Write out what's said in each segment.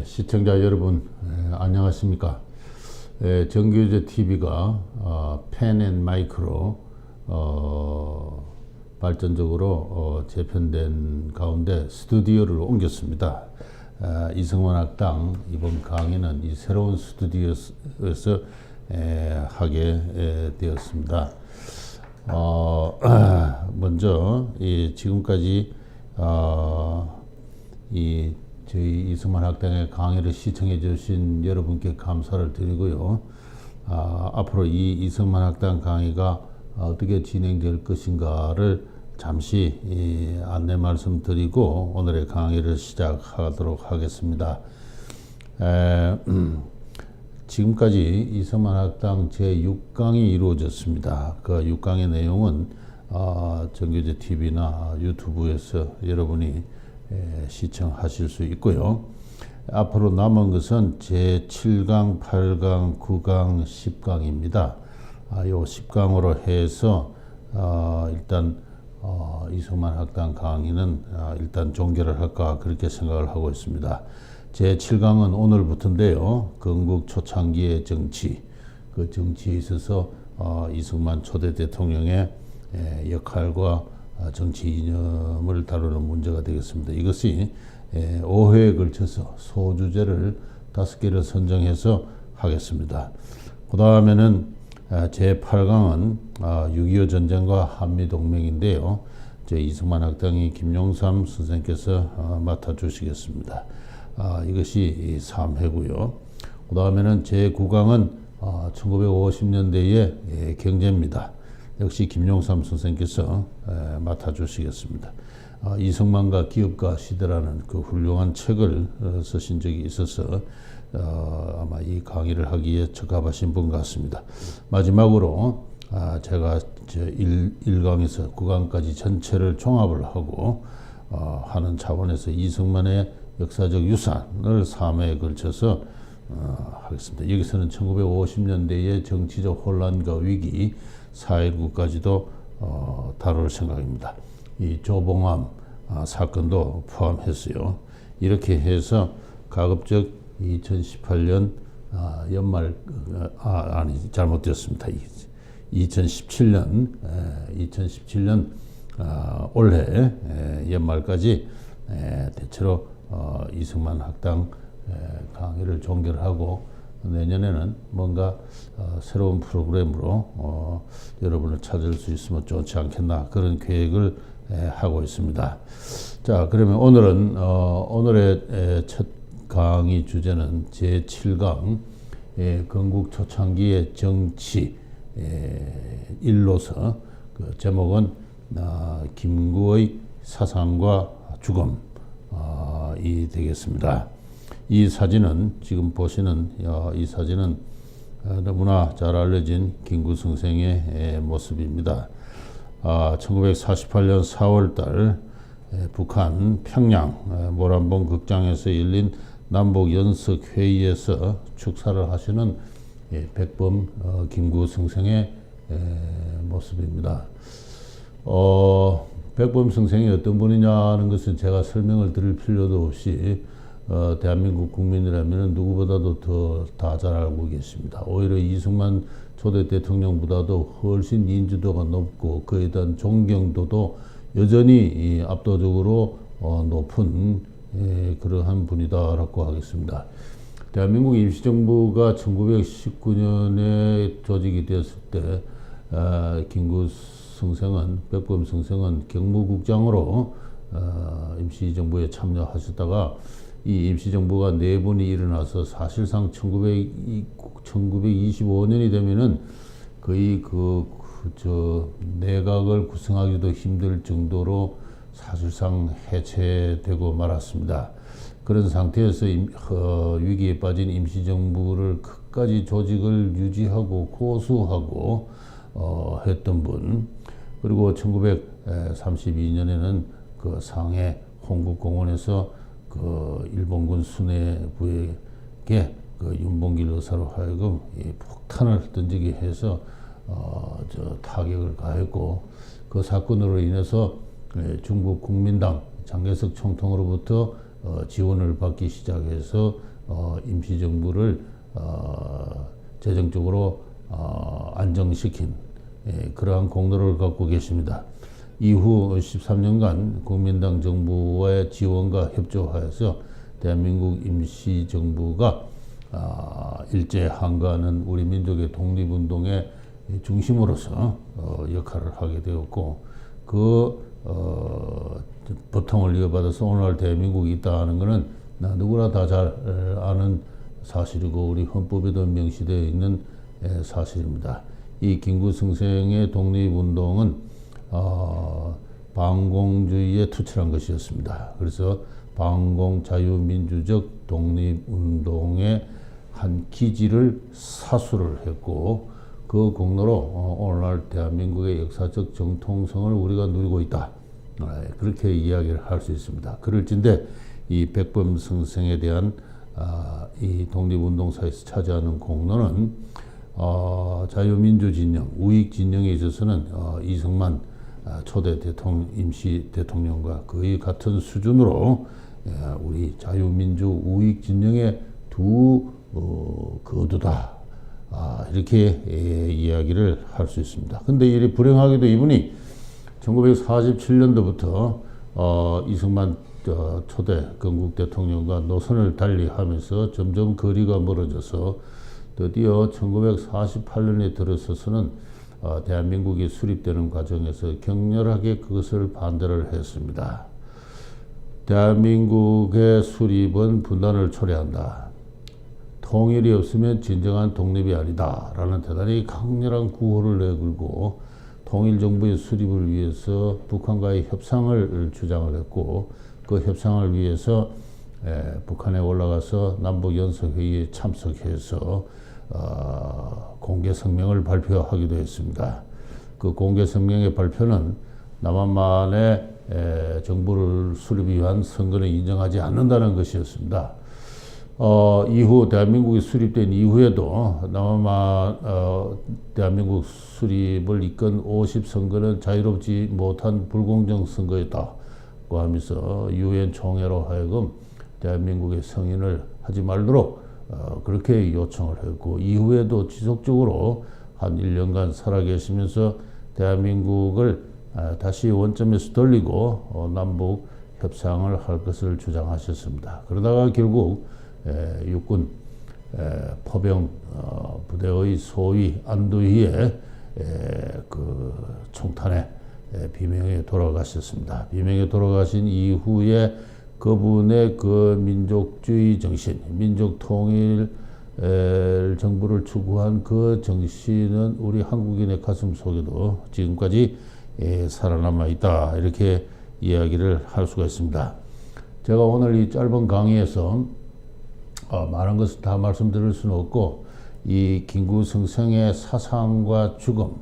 시청자 여러분, 안녕하십니까? 정규제 TV가 펜앤마이크로 발전적으로 재편된 가운데 스튜디오를 옮겼습니다. 이승만 학당 이번 강의는 이 새로운 스튜디오에서 하게 되었습니다. 먼저 지금까지 저희 이승만 학당의 강의를 시청해 주신 여러분께 감사를 드리고요. 앞으로 이 이승만 학당 강의가 어떻게 진행될 것인가를 잠시 안내 말씀드리고 오늘의 강의를 시작하도록 하겠습니다. 지금까지 이승만 학당 제6강이 이루어졌습니다. 그 6강의 내용은 정규제 TV나 유튜브에서 여러분이 시청하실 수 있고요. 앞으로 남은 것은 제7강, 8강, 9강, 10강입니다. 요 10강으로 해서 일단 이승만 학당 강의는 일단 종결을 할까 그렇게 생각을 하고 있습니다. 제7강은 오늘부터인데요. 건국 초창기의 정치, 그 정치에 있어서 이승만 초대 대통령의 역할과 정치 이념을 다루는 문제가 되겠습니다. 이것이 5회에 걸쳐서 소주제를 5개를 선정해서 하겠습니다. 그 다음에는 제8강은 6.25 전쟁과 한미동맹인데요. 이승만 학당이 김용삼 선생께서 맡아주시겠습니다. 이것이 3회고요. 그 다음에는 제9강은 1950년대의 경제입니다. 역시 김용삼 선생께서 맡아주시겠습니다. 이승만과 기업가 시대라는 그 훌륭한 책을 쓰신 적이 있어서 아마 이 강의를 하기에 적합하신 분 같습니다. 마지막으로 제가 1강에서 9강까지 전체를 종합을 하고 하는 차원에서 이승만의 역사적 유산을 3회에 걸쳐서 하겠습니다. 여기서는 1950년대의 정치적 혼란과 위기, 4.19까지도 다룰 생각입니다. 이 조봉암 사건도 포함했어요. 이렇게 해서 가급적 2018년 연말 잘못되었습니다. 2017년 올해 연말까지 대체로 이승만 학당 강의를 종결하고 내년에는 뭔가 새로운 프로그램으로 여러분을 찾을 수 있으면 좋지 않겠나 그런 계획을 하고 있습니다. 자, 그러면 오늘의 첫 강의 주제는 제7강 건국 초창기의 정치 일로서 그 제목은 김구의 사상과 죽음이 되겠습니다. 이 사진은 지금 보시는 이 사진은 너무나 잘 알려진 김구 선생의 모습입니다. 1948년 4월달 북한 평양 모란봉 극장에서 열린 남북 연석 회의에서 축사를 하시는 백범 김구 선생의 모습입니다. 백범 선생이 어떤 분이냐는 것은 제가 설명을 드릴 필요도 없이 대한민국 국민이라면 누구보다도 더 다 잘 알고 계십니다. 오히려 이승만 초대 대통령보다도 훨씬 인지도가 높고 그에 대한 존경도도 여전히 압도적으로 높은 그러한 분이다라고 하겠습니다. 대한민국 임시정부가 1919년에 조직이 되었을 때 김구 선생은 백범 선생은 경무국장으로 임시정부에 참여하셨다가 이 임시정부가 내분이 일어나서 사실상 1925년이 되면은 거의 내각을 구성하기도 힘들 정도로 사실상 해체되고 말았습니다. 그런 상태에서 위기에 빠진 임시정부를 끝까지 조직을 유지하고 고수하고 했던 분, 그리고 1932년에는 그 상해 홍국공원에서 그 일본군 수뇌부에게 그 윤봉길 의사로 하여금 폭탄을 던지게 해서 타격을 가했고 그 사건으로 인해서 중국 국민당 장개석 총통으로부터 지원을 받기 시작해서 임시정부를 재정적으로 안정시킨 그러한 공로를 갖고 계십니다. 이후 13년간 국민당 정부와의 지원과 협조하여서 대한민국 임시정부가 일제 한가하는 우리 민족의 독립운동의 중심으로서 역할을 하게 되었고 그 보통을 이어받아서 오늘날 대한민국이 있다 하는 것은 누구나 다 잘 아는 사실이고 우리 헌법에도 명시되어 있는 사실입니다. 이 김구승생의 독립운동은 반공주의에 투철한 것이었습니다. 그래서 반공자유민주적 독립운동의 한 기지를 사수를 했고 그 공로로 오늘날 대한민국의 역사적 정통성을 우리가 누리고 있다. 그렇게 이야기를 할 수 있습니다. 그럴진데 이 백범승생에 대한 이 독립운동사에서 차지하는 공로는 자유민주 진영, 우익 진영에 있어서는 이승만 초대 대통령, 임시 대통령과 거의 같은 수준으로 우리 자유민주 우익 진영의 두 거두다. 이렇게 이야기를 할 수 있습니다. 근데 이 불행하게도 이분이 1947년도부터 이승만 초대 건국 대통령과 노선을 달리하면서 점점 거리가 멀어져서 드디어 1948년에 들어서서는 대한민국이 수립되는 과정에서 격렬하게 그것을 반대를 했습니다. 대한민국의 수립은 분단을 초래한다. 통일이 없으면 진정한 독립이 아니다. 라는 대단히 강렬한 구호를 내걸고 통일정부의 수립을 위해서 북한과의 협상을 주장을 했고 그 협상을 위해서 북한에 올라가서 남북연석회의에 참석해서 공개성명을 발표하기도 했습니다. 그 공개성명의 발표는 남한만의 정부를 수립 위한 선거는 인정하지 않는다는 것이었습니다. 이후 대한민국이 수립된 이후에도 남한만 대한민국 수립을 이끈 50선거는 자유롭지 못한 불공정 선거였다고 하면서 유엔 총회로 하여금 대한민국의 승인을 하지 말도록 그렇게 요청을 했고 이후에도 지속적으로 한 1년간 살아계시면서 대한민국을 다시 원점에서 돌리고 남북 협상을 할 것을 주장하셨습니다. 그러다가 결국 육군 포병 부대의 소위 안두희의 그 총탄에 비명에 돌아가셨습니다. 비명에 돌아가신 이후에 그분의 그 민족주의 정신, 민족 통일 정부를 추구한 그 정신은 우리 한국인의 가슴 속에도 지금까지 살아남아 있다. 이렇게 이야기를 할 수가 있습니다. 제가 오늘 이 짧은 강의에서 많은 것을 다 말씀드릴 수는 없고 이 김구승생의 사상과 죽음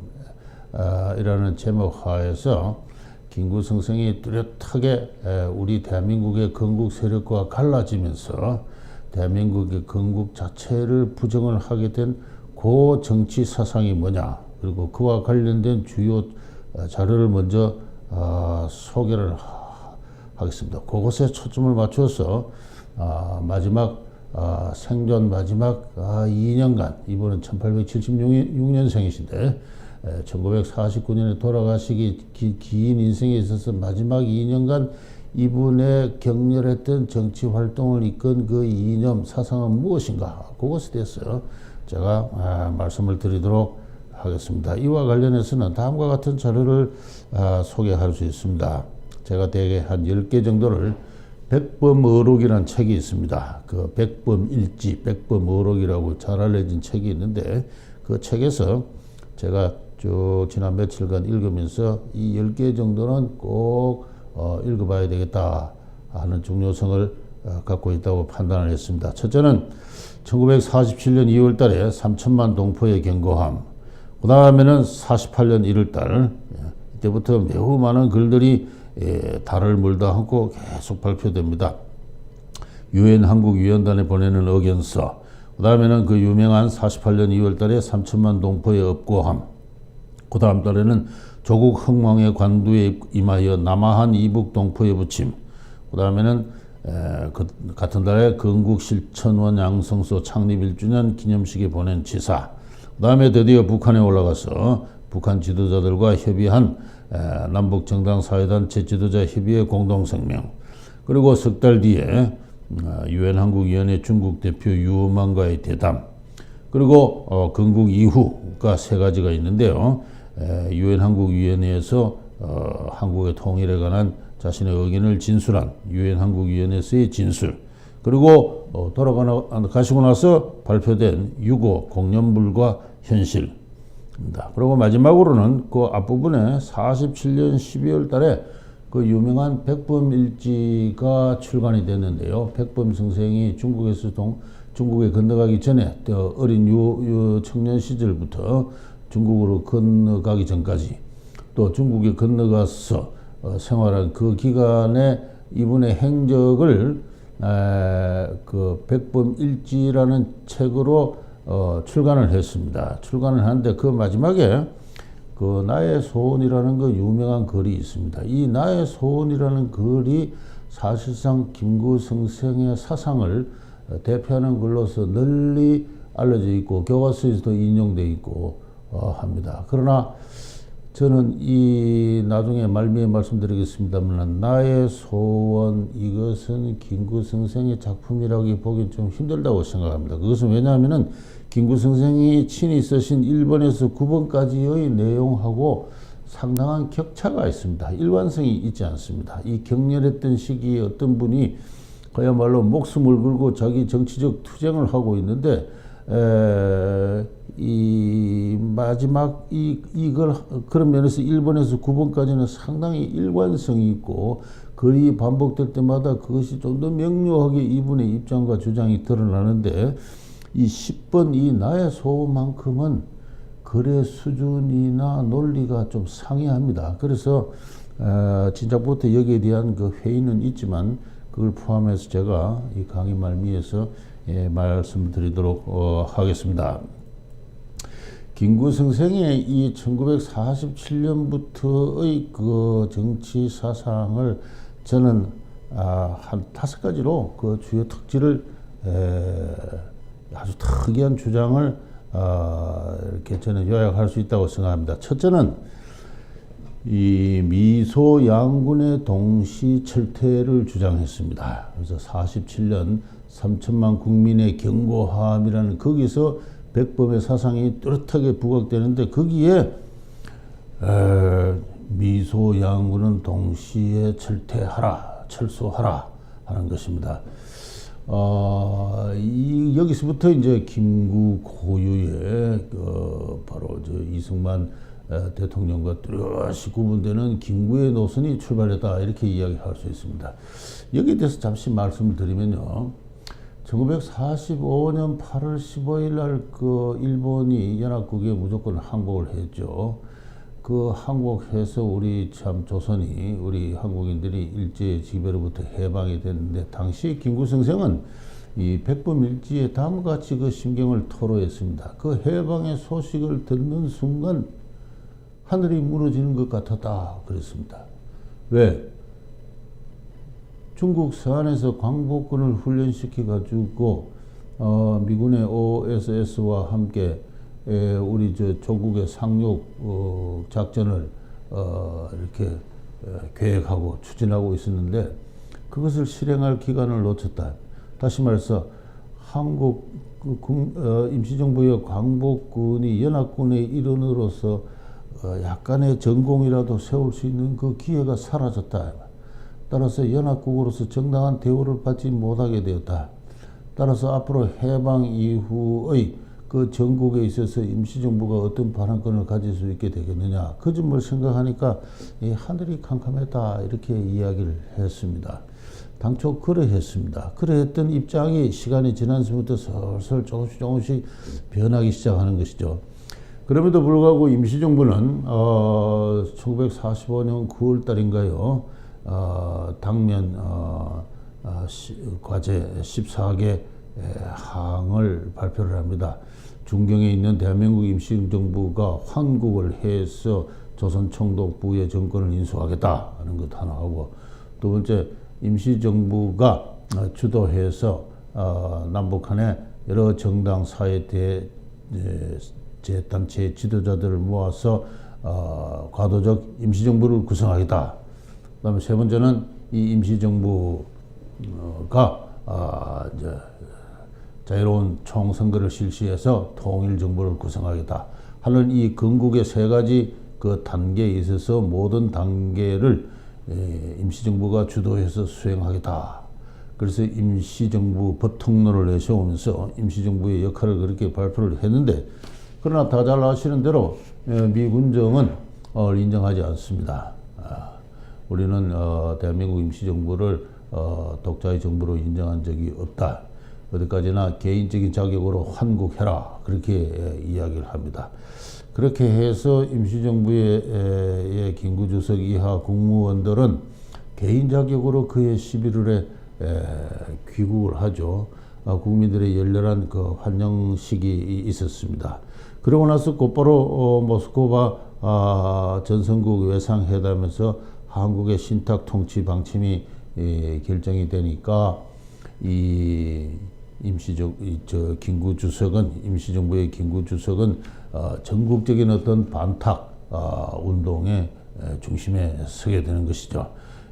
이라는 제목 하에서 김구승생이 뚜렷하게 우리 대한민국의 건국 세력과 갈라지면서 대한민국의 건국 자체를 부정을 하게 된 그 정치 사상이 뭐냐 그리고 그와 관련된 주요 자료를 먼저 소개를 하겠습니다. 그것에 초점을 맞춰서 마지막 생존 마지막 2년간 이분은 1876년생이신데 1949년에 돌아가시기 긴 인생에 있어서 마지막 2년간 이분의 격렬했던 정치 활동을 이끈 그 이념 사상은 무엇인가 그것에 대해서 제가 말씀을 드리도록 하겠습니다. 이와 관련해서는 다음과 같은 자료를 소개할 수 있습니다. 제가 대개 한 10개 정도를 백범어록이라는 책이 있습니다. 그 백범일지, 백범어록이라고 잘 알려진 책이 있는데 그 책에서 제가 쭉 지난 며칠간 읽으면서 이 10개 정도는 꼭 읽어봐야 되겠다 하는 중요성을 갖고 있다고 판단을 했습니다. 첫째는 1947년 2월 달에 3천만 동포의 경고함, 그 다음에는 48년 1월 달, 이때부터 매우 많은 글들이 달을 물다 하고 계속 발표됩니다. 유엔 한국위원단에 보내는 의견서, 그 다음에는 그 유명한 48년 2월 달에 3천만 동포의 업고함, 그 다음 달에는 조국 흥망의 관두에 임하여 남아한 이북 동포의 부침, 그 다음에는 같은 달에 건국 실천원 양성소 창립 1주년 기념식에 보낸 지사, 그 다음에 드디어 북한에 올라가서 북한 지도자들과 협의한 남북 정당 사회단체 지도자 협의회 공동성명, 그리고 석 달 뒤에 유엔 한국위원회 중국 대표 유엄만과의 대담, 그리고 건국 이후가 세 가지가 있는데요. 유엔 한국위원회에서 한국의 통일에 관한 자신의 의견을 진술한 유엔 한국위원회에서의 진술, 그리고 가시고 나서 발표된 6.25 공연불과 현실입니다. 그리고 마지막으로는 그 앞부분에 47년 12월 달에 그 유명한 백범일지가 출간이 됐는데요. 백범 선생이 중국에 건너가기 전에 어린 청년 시절부터 중국으로 건너가기 전까지, 또 중국에 건너가서 생활한 그 기간에 이분의 행적을 그 백범일지라는 책으로 출간을 했습니다. 출간을 하는데 그 마지막에 그 나의 소원이라는 그 유명한 글이 있습니다. 이 나의 소원이라는 글이 사실상 김구 선생의 사상을 대표하는 글로서 널리 알려져 있고 교과서에서도 인용되어 있고 합니다. 그러나 저는 이 나중에 말미에 말씀드리겠습니다만, 나의 소원, 이것은 김구 선생의 작품이라고 보기 좀 힘들다고 생각합니다. 그것은 왜냐하면은 김구 선생이 친히 쓰신 1번에서 9번까지의 내용하고 상당한 격차가 있습니다. 일관성이 있지 않습니다. 이 격렬했던 시기에 어떤 분이 그야말로 목숨을 걸고 자기 정치적 투쟁을 하고 있는데, 이 마지막 이걸 그런 면에서 1번에서 9번까지는 상당히 일관성이 있고 글이 반복될 때마다 그것이 좀 더 명료하게 이분의 입장과 주장이 드러나는데, 이 10번 이 나의 소원만큼은 글의 수준이나 논리가 좀 상이합니다. 그래서 진작부터 여기에 대한 그 회의는 있지만 그걸 포함해서 제가 이 강의 말미에서 말씀드리도록 하겠습니다. 김구 선생의 이 1947년부터의 그 정치 사상을 저는 한 5가지로 그 주요 특질을 아주 특이한 주장을 이렇게 저는 요약할 수 있다고 생각합니다. 첫째는 이 미소 양군의 동시 철퇴를 주장했습니다. 그래서 47년 3천만 국민의 경고함이라는 거기서 백범의 사상이 뚜렷하게 부각되는데, 거기에 미소 양군은 동시에 철수하라 하는 것입니다. 여기서부터 이제 김구 고유의 바로 이승만 대통령과 뚜렷이 구분되는 김구의 노선이 출발했다, 이렇게 이야기할 수 있습니다. 여기에 대해서 잠시 말씀을 드리면요. 1945년 8월 15일 날 그 일본이 연합국에 무조건 항복을 했죠. 그 항복해서 우리 참 조선이, 우리 한국인들이 일제 지배로부터 해방이 됐는데, 당시 김구 선생은 이 백범일지에 다음과 같이 그 심경을 토로했습니다. 그 해방의 소식을 듣는 순간 하늘이 무너지는 것 같았다 그랬습니다. 왜? 중국 서안에서 광복군을 훈련시켜 가지고 미군의 OSS와 함께 우리 조국의 상륙 작전을 이렇게 계획하고 추진하고 있었는데, 그것을 실행할 기간을 놓쳤다. 다시 말해서 한국 임시정부의 광복군이 연합군의 일원으로서 약간의 전공이라도 세울 수 있는 그 기회가 사라졌다. 따라서 연합국으로서 정당한 대우를 받지 못하게 되었다. 따라서 앞으로 해방 이후의 그 전국에 있어서 임시정부가 어떤 발언권을 가질 수 있게 되겠느냐, 그 점을 생각하니까 하늘이 캄캄했다, 이렇게 이야기를 했습니다. 당초 그러했습니다. 그러했던 입장이 시간이 지나면서부터 슬슬 조금씩 변하기 시작하는 것이죠. 그럼에도 불구하고 임시정부는 1945년 9월 달인가요, 당면 과제 14개 항을 발표를 합니다. 중경에 있는 대한민국 임시정부가 환국을 해서 조선총독부의 정권을 인수하겠다 하는 것 하나 하고, 두 번째, 임시정부가 주도해서 남북한의 여러 정당 사회 제단체 지도자들을 모아서 과도적 임시정부를 구성하겠다. 그다음에 세 번째는 이 임시정부가 이제 자유로운 총선거를 실시해서 통일정부를 구성하겠다 하는 이 건국의 세 가지 그 단계에 있어서 모든 단계를 임시정부가 주도해서 수행하겠다. 그래서 임시정부 법통론을 내세우면서 임시정부의 역할을 그렇게 발표를 했는데, 그러나 다 잘 아시는 대로 미군정은 인정하지 않습니다. 우리는 대한민국 임시정부를 독자의 정부로 인정한 적이 없다. 어디까지나 개인적인 자격으로 환국해라, 그렇게 이야기를 합니다. 그렇게 해서 임시정부의 김구주석 이하 국무원들은 개인 자격으로 그해 11월에 귀국을 하죠. 국민들의 열렬한 그 환영식이 있었습니다. 그러고 나서 곧바로 모스크바 전선국 외상회담에서 한국의 신탁 통치 방침이 결정이 되니까 임시정부의 김구주석은 전국적인 어떤 반탁 운동의 중심에 서게 되는 것이죠.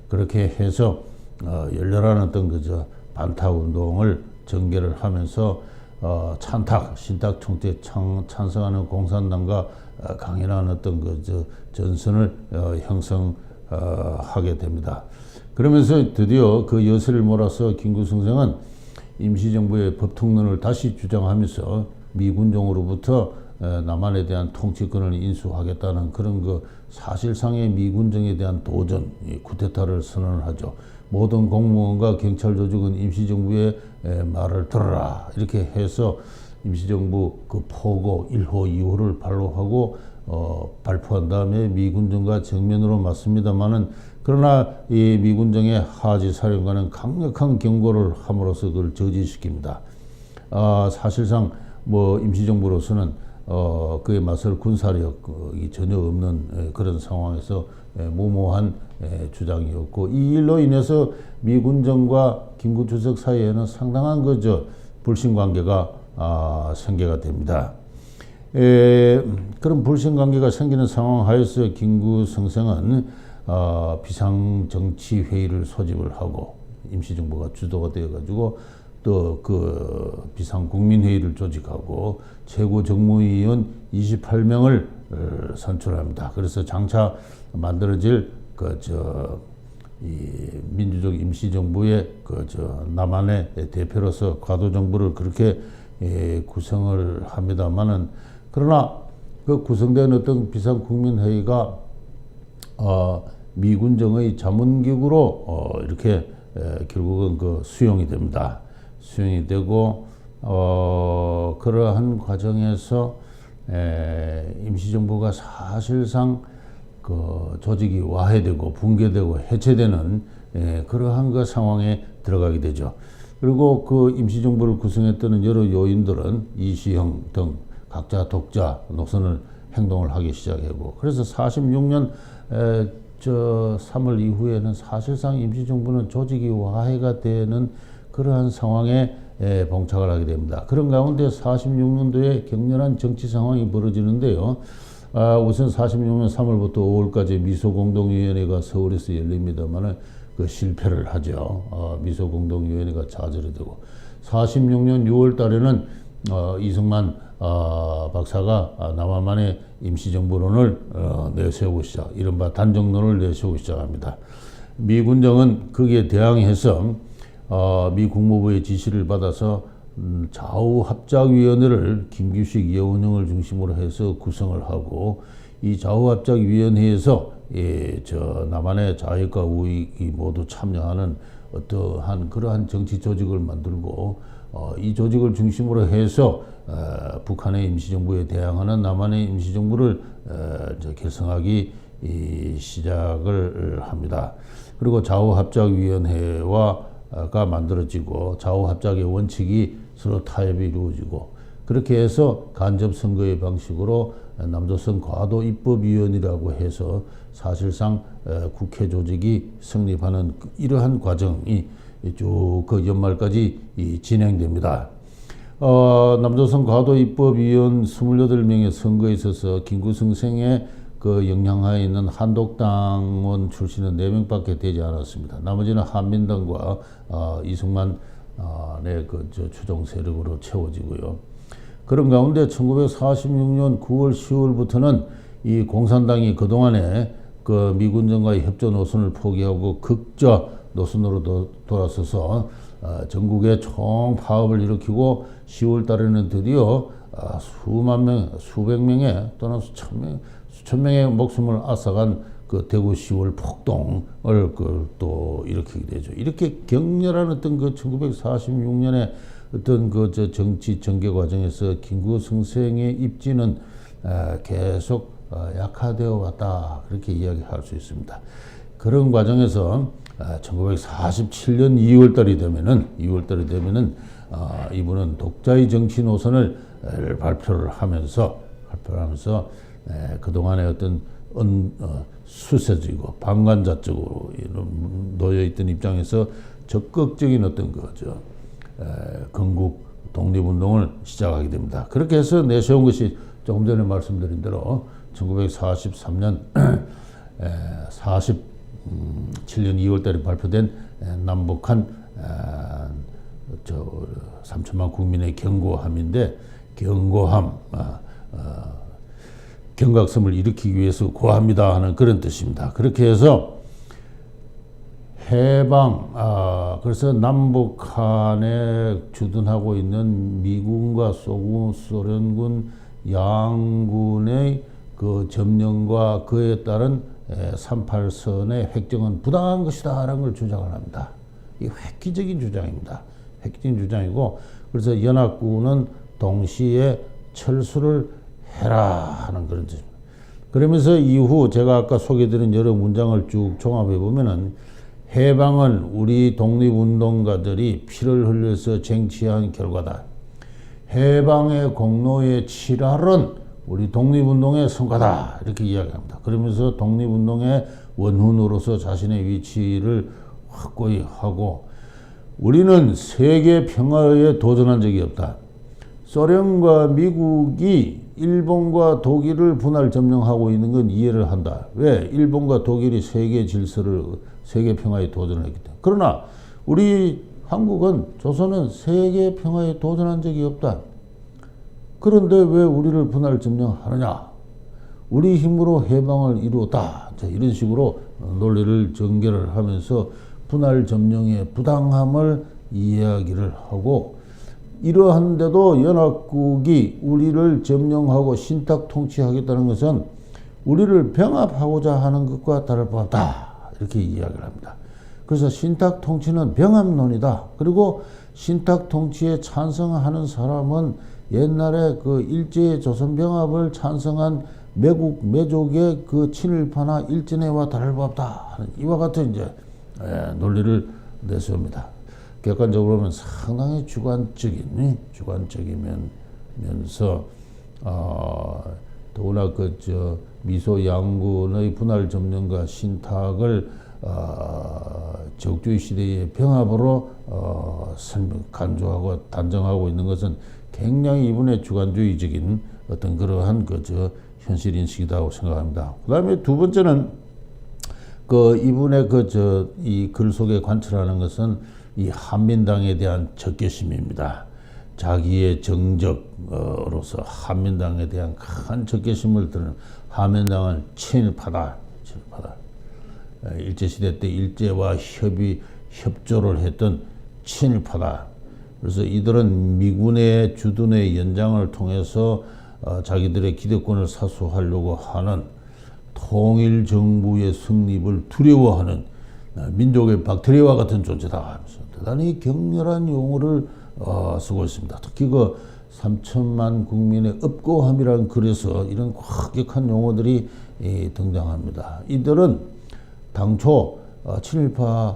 그렇게 해서 열렬한 어떤 반탁 운동을 전개를 하면서 신탁 총재에 찬성하는 공산당과 강인한 어떤 전선을 형성하게 됩니다. 그러면서 드디어 그 여세를 몰아서 김구성생은 임시정부의 법통론을 다시 주장하면서 미군정으로부터 남한에 대한 통치권을 인수하겠다는 그런 사실상의 미군정에 대한 도전, 쿠데타를 선언을 하죠. 모든 공무원과 경찰 조직은 임시정부의 말을 들어라, 이렇게 해서 임시정부 포고 1호, 2호를 발표한 다음에 미군정과 정면으로 맞습니다만은, 그러나 이 미군정의 하지 사령관은 강력한 경고를 함으로써 그걸 저지시킵니다. 사실상 임시정부로서는 그에 맞설 군사력이 전혀 없는 그런 상황에서 무모한 주장이었고, 이 일로 인해서 미군정과 김구주석 사이에는 상당한 불신관계가 생겨가 됩니다. 그런 불신관계가 생기는 상황 하에서 김구성생은 비상정치회의를 소집을 하고, 임시정부가 주도가 되어가지고 또 비상국민회의를 조직하고 최고정무위원 28명을 선출합니다. 그래서 장차 만들어질 민주적 임시정부의 남한의 대표로서 과도정부를 그렇게 구성을 합니다만은, 그러나 그 구성된 어떤 비상국민회의가 미군정의 자문기구로 이렇게 결국은 수용이 됩니다. 수용이 되고 그러한 과정에서 임시정부가 사실상 조직이 와해되고 붕괴되고 해체되는 그러한 상황에 들어가게 되죠. 그리고 그 임시정부를 구성했던 여러 요인들은 이시형 등 각자 독자 노선을 행동을 하기 시작하고, 그래서 46년 3월 이후에는 사실상 임시정부는 조직이 와해가 되는 그러한 상황에 봉착을 하게 됩니다. 그런 가운데 46년도에 격렬한 정치 상황이 벌어지는데요. 우선 46년 3월부터 5월까지 미소공동위원회가 서울에서 열립니다만 실패를 하죠. 미소공동위원회가 좌절이 되고, 46년 6월 달에는 이승만 박사가 남한만의 임시정부론을 내세우고 이른바 단정론을 내세우고 시작합니다. 미군정은 거기에 대항해서 미 국무부의 지시를 받아서 좌우합작위원회를 김규식, 여운형을 중심으로 해서 구성을 하고, 이 좌우합작위원회에서 남한의 좌익과 우익이 모두 참여하는 어떠한 그러한 정치 조직을 만들고, 이 조직을 중심으로 해서 북한의 임시정부에 대항하는 남한의 임시정부를 결성하기 시작을 합니다. 그리고 좌우합작위원회가 만들어지고, 좌우합작의 원칙이 서로 타협이 이루어지고, 그렇게 해서 간접선거의 방식으로 남조선 과도입법위원회라고 해서 사실상 국회 조직이 성립하는 이러한 과정이 쭉 그 연말까지 진행됩니다. 남조선 과도입법위원 28명의 선거에 있어서 김구승생의 그 영향하에 있는 한독당원 출신은 4명밖에 되지 않았습니다. 나머지는 한민당과 이승만의 추종 세력으로 채워지고요. 그런 가운데 1946년 9월 10월부터는 이 공산당이 그동안에 그 미군정과의 협조 노선을 포기하고 극좌 노선으로 돌아서서 전국에 총파업을 일으키고 10월 달에는 드디어 수만 명, 수백 명의 또는 수천 명의 목숨을 앗아간 그 대구 10월 폭동을 또 일으키게 되죠. 이렇게 격렬한 어떤 그 1946년에 어떤 그 정치 전개 과정에서 김구승생의 입지는 계속 약화되어 왔다, 그렇게 이야기할 수 있습니다. 그런 과정에서 1947년 2월달이 되면은 이분은 독자의 정치 노선을 발표를 하면서 그동안의 어떤 수세적이고 방관자적으로 놓여 있던 입장에서 적극적인 어떤 건국 독립운동을 시작하게 됩니다. 그렇게 해서 내세운 것이 조금 전에 말씀드린 대로 1943년 47년 2월달에 발표된 남북한 3천만 국민의 경고함인데, 경각심을 일으키기 위해서 고합니다 하는 그런 뜻입니다. 그렇게 해서 해방, 그래서 남북한에 주둔하고 있는 미군과 소련군 양군의 그 점령과 그에 따른 38선의 획정은 부당한 것이다 라는 걸 주장을 합니다. 이 획기적인 주장입니다. 획기적인 주장이고, 그래서 연합군은 동시에 철수를 해라 하는 그런 뜻입니다. 그러면서 이후 제가 아까 소개드린 여러 문장을 쭉 종합해 보면은, 해방은 우리 독립운동가들이 피를 흘려서 쟁취한 결과다. 해방의 공로에 칠할은 우리 독립운동의 성과다, 이렇게 이야기합니다. 그러면서 독립운동의 원훈으로서 자신의 위치를 확고히 하고, 우리는 세계 평화에 도전한 적이 없다. 소련과 미국이 일본과 독일을 분할 점령하고 있는 건 이해를 한다. 왜? 일본과 독일이 세계 질서를, 세계 평화에 도전을 했기 때문에. 그러나 우리 한국은, 조선은 세계 평화에 도전한 적이 없다. 그런데 왜 우리를 분할 점령하느냐? 우리 힘으로 해방을 이루었다. 자, 이런 식으로 논리를 전개를 하면서 분할 점령의 부당함을 이야기를 하고, 이러한데도 연합국이 우리를 점령하고 신탁 통치하겠다는 것은 우리를 병합하고자 하는 것과 다를 바 없다, 이렇게 이야기를 합니다. 그래서 신탁 통치는 병합론이다. 그리고 신탁 통치에 찬성하는 사람은 옛날에 그 일제 조선 병합을 찬성한 매족의 그 친일파나 일진회와 다를 바 없다 하는 이와 같은 이제 논리를 내세웁니다. 객관적으로 보면 상당히 주관적이면서 더구나 미소 양군의 분할 점령과 신탁을 적주의 시대의 병합으로 간주하고 단정하고 있는 것은 굉장히 이분의 주관주의적인 어떤 그러한 현실 인식이라고 생각합니다. 그 다음에 두 번째는 이분의 이 글 속에 관찰하는 것은 이 한민당에 대한 적개심입니다. 자기의 정적으로서 한민당에 대한 큰 적개심을 드는, 한민당은 친일파다. 일제시대 때 일제와 협조를 했던 친일파다. 그래서 이들은 미군의 주둔의 연장을 통해서 자기들의 기득권을 사수하려고 하는 통일 정부의 성립을 두려워하는 민족의 박테리아와 같은 존재다 하면서 대단히 격렬한 용어를 쓰고 있습니다. 특히 3천만 국민의 업고함이라는 글에서 이런 과격한 용어들이 등장합니다. 이들은 당초 친일파로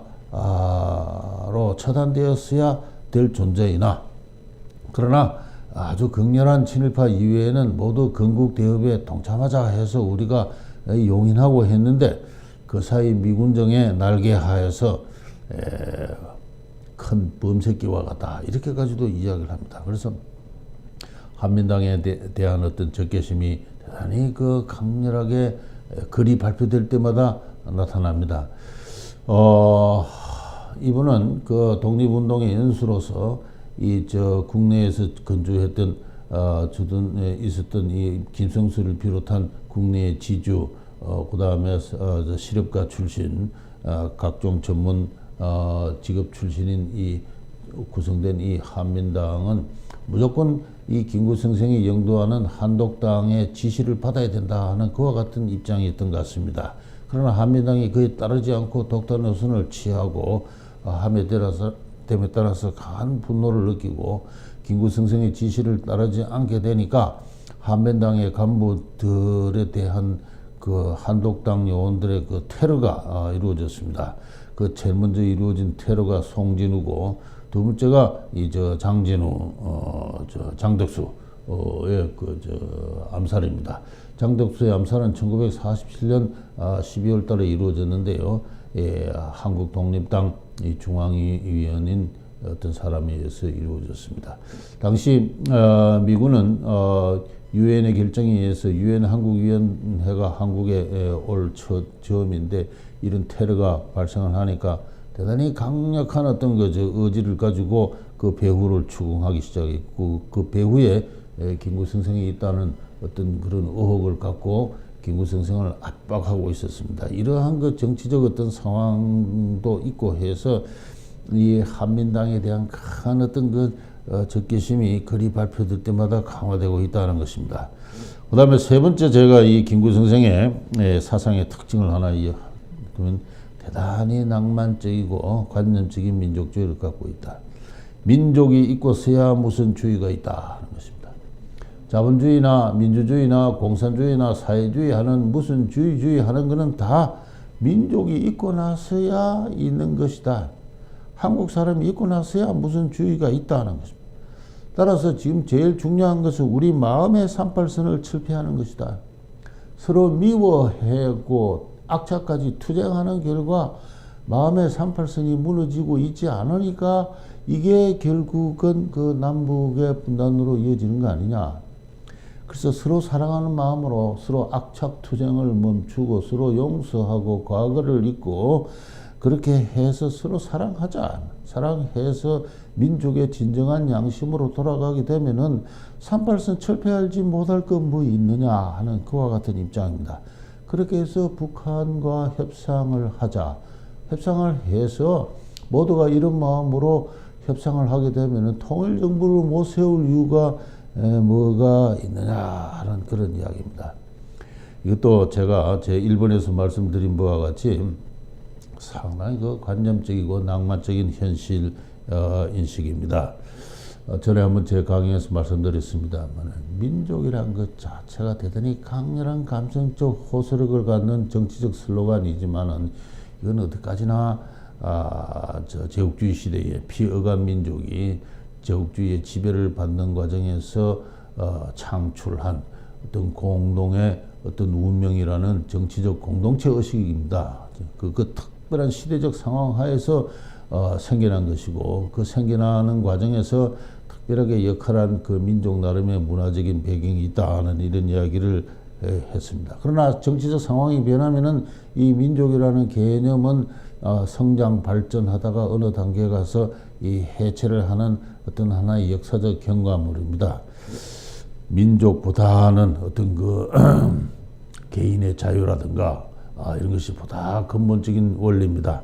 처단되었어야 될 존재이나, 그러나 아주 극렬한 친일파 이외에는 모두 건국대업에 동참하자 해서 우리가 용인하고 했는데, 그 사이 미군정의 날개 하에서 큰 범새끼와 같다. 이렇게까지도 이야기를 합니다. 그래서 한민당에 대한 어떤 적개심이 대단히 그 강렬하게 글이 발표될 때마다 나타납니다. 이분은 그 독립운동의 연수로서 국내에서 건조했던 주둔에 있었던 이 김성수를 비롯한 국내의 지주, 그 다음에 실업가 출신, 각종 전문 직업 출신인 이 구성된 이 한민당은 무조건 이 김구성생이 영도하는 한독당의 지시를 받아야 된다 하는 그와 같은 입장이었던 것 같습니다. 그러나 한민당이 그에 따르지 않고 독단 노선을 취하고 함에 따라서 강한 분노를 느끼고 김구성생의 지시를 따르지 않게 되니까 한민당의 간부들에 대한 그 한독당 요원들의 그 테러가 이루어졌습니다. 그 제일 먼저 이루어진 테러가 송진우고, 두 번째가 장진우, 장덕수의 암살입니다. 장덕수의 암살은 1947년 12월 달에 이루어졌는데요. 한국 독립당 중앙위원인 어떤 사람에 의해서 이루어졌습니다. 당시 미군은 유엔의 결정에 의해서 유엔 한국위원회가 한국에 올 처음인데 이런 테러가 발생을 하니까 대단히 강력한 어떤 의지를 가지고 그 배후를 추궁하기 시작했고, 그 배후에 김구성생이 있다는 어떤 그런 의혹을 갖고 김구성생을 압박하고 있었습니다. 이러한 그 정치적 어떤 상황도 있고 해서 이 한민당에 대한 큰 어떤 그 적개심이 글이 발표될 때마다 강화되고 있다는 것입니다. 그 다음에 세 번째, 제가 이 김구성생의 사상의 특징을 하나 그러면 대단히 낭만적이고 관념적인 민족주의를 갖고 있다. 민족이 있고서야 무슨 주의가 있다 하는 것입니다. 자본주의나 민주주의나 공산주의나 사회주의 하는 무슨 주의 하는 것은 다 민족이 있고 나서야 있는 것이다. 한국 사람이 있고 나서야 무슨 주의가 있다는 것입니다. 따라서 지금 제일 중요한 것은 우리 마음의 38선을 철폐하는 것이다. 서로 미워하고 악착까지 투쟁하는 결과 마음의 38선이 무너지고 있지 않으니까 이게 결국은 그 남북의 분단으로 이어지는 거 아니냐. 그래서 서로 사랑하는 마음으로 서로 악착 투쟁을 멈추고 서로 용서하고 과거를 잊고 그렇게 해서 서로 사랑하자. 사랑해서 민족의 진정한 양심으로 돌아가게 되면은 38선 철폐하지 못할 건 뭐 있느냐 하는 그와 같은 입장입니다. 그렇게 해서 북한과 협상을 하자. 협상을 해서 모두가 이런 마음으로 협상을 하게 되면은 통일정부를 못 세울 이유가 뭐가 있느냐 하는 그런 이야기입니다. 이것도 제가 제 1번에서 말씀드린 바와 같이 상당히 그 관념적이고 낭만적인 현실 인식입니다. 전에 한번 제 강의에서 말씀드렸습니다만 민족이란 것 자체가 대단히 강렬한 감성적 호소력을 갖는 정치적 슬로건이지만은 이건 어디까지나 제국주의 시대에 피어간 민족이 제국주의의 지배를 받는 과정에서 창출한 어떤 공동의 어떤 운명이라는 정치적 공동체 의식입니다. 그 특별한 시대적 상황 하에서 생겨난 것이고, 그 생겨나는 과정에서 특별하게 역할한 그 민족 나름의 문화적인 배경이 있다는 이런 이야기를 했습니다. 그러나 정치적 상황이 변하면은 이 민족이라는 개념은 성장 발전하다가 어느 단계에 가서 이 해체를 하는 어떤 하나의 역사적 경과물입니다. 민족보다는 어떤 그 개인의 자유라든가 이런 것이 보다 근본적인 원리입니다.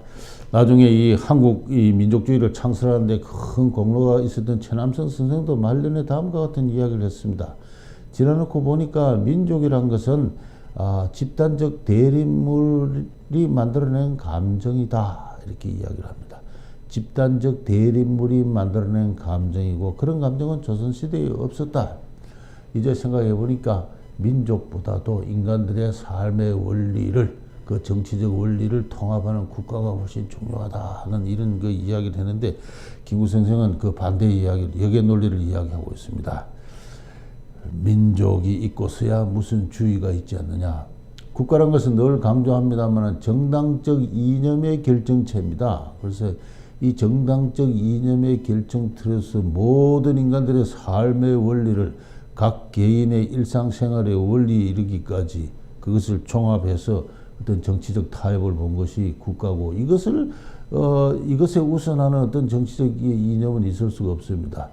나중에 이 한국 이 민족주의를 창설하는데 큰 공로가 있었던 최남선 선생도 말년에 다음과 같은 이야기를 했습니다. 지나놓고 보니까 민족이란 것은 집단적 대립물이 만들어낸 감정이다 이렇게 이야기를 합니다. 집단적 대립물이 만들어낸 감정이고 그런 감정은 조선시대에 없었다. 이제 생각해 보니까 민족보다도 인간들의 삶의 원리를 그 정치적 원리를 통합하는 국가가 훨씬 중요하다 하는 이런 그 이야기를 했는데 김구성생은 그 반대의 이야기를 역의 논리를 이야기하고 있습니다. 민족이 있고서야 무슨 주의가 있지 않느냐. 국가란 것은 늘 강조합니다만 정당적 이념의 결정체입니다. 그래서 이 정당적 이념의 결정 틀에서 모든 인간들의 삶의 원리를 각 개인의 일상생활의 원리에 이르기까지 그것을 종합해서 어떤 정치적 타협을 본 것이 국가고, 이것에 우선하는 어떤 정치적 이념은 있을 수가 없습니다.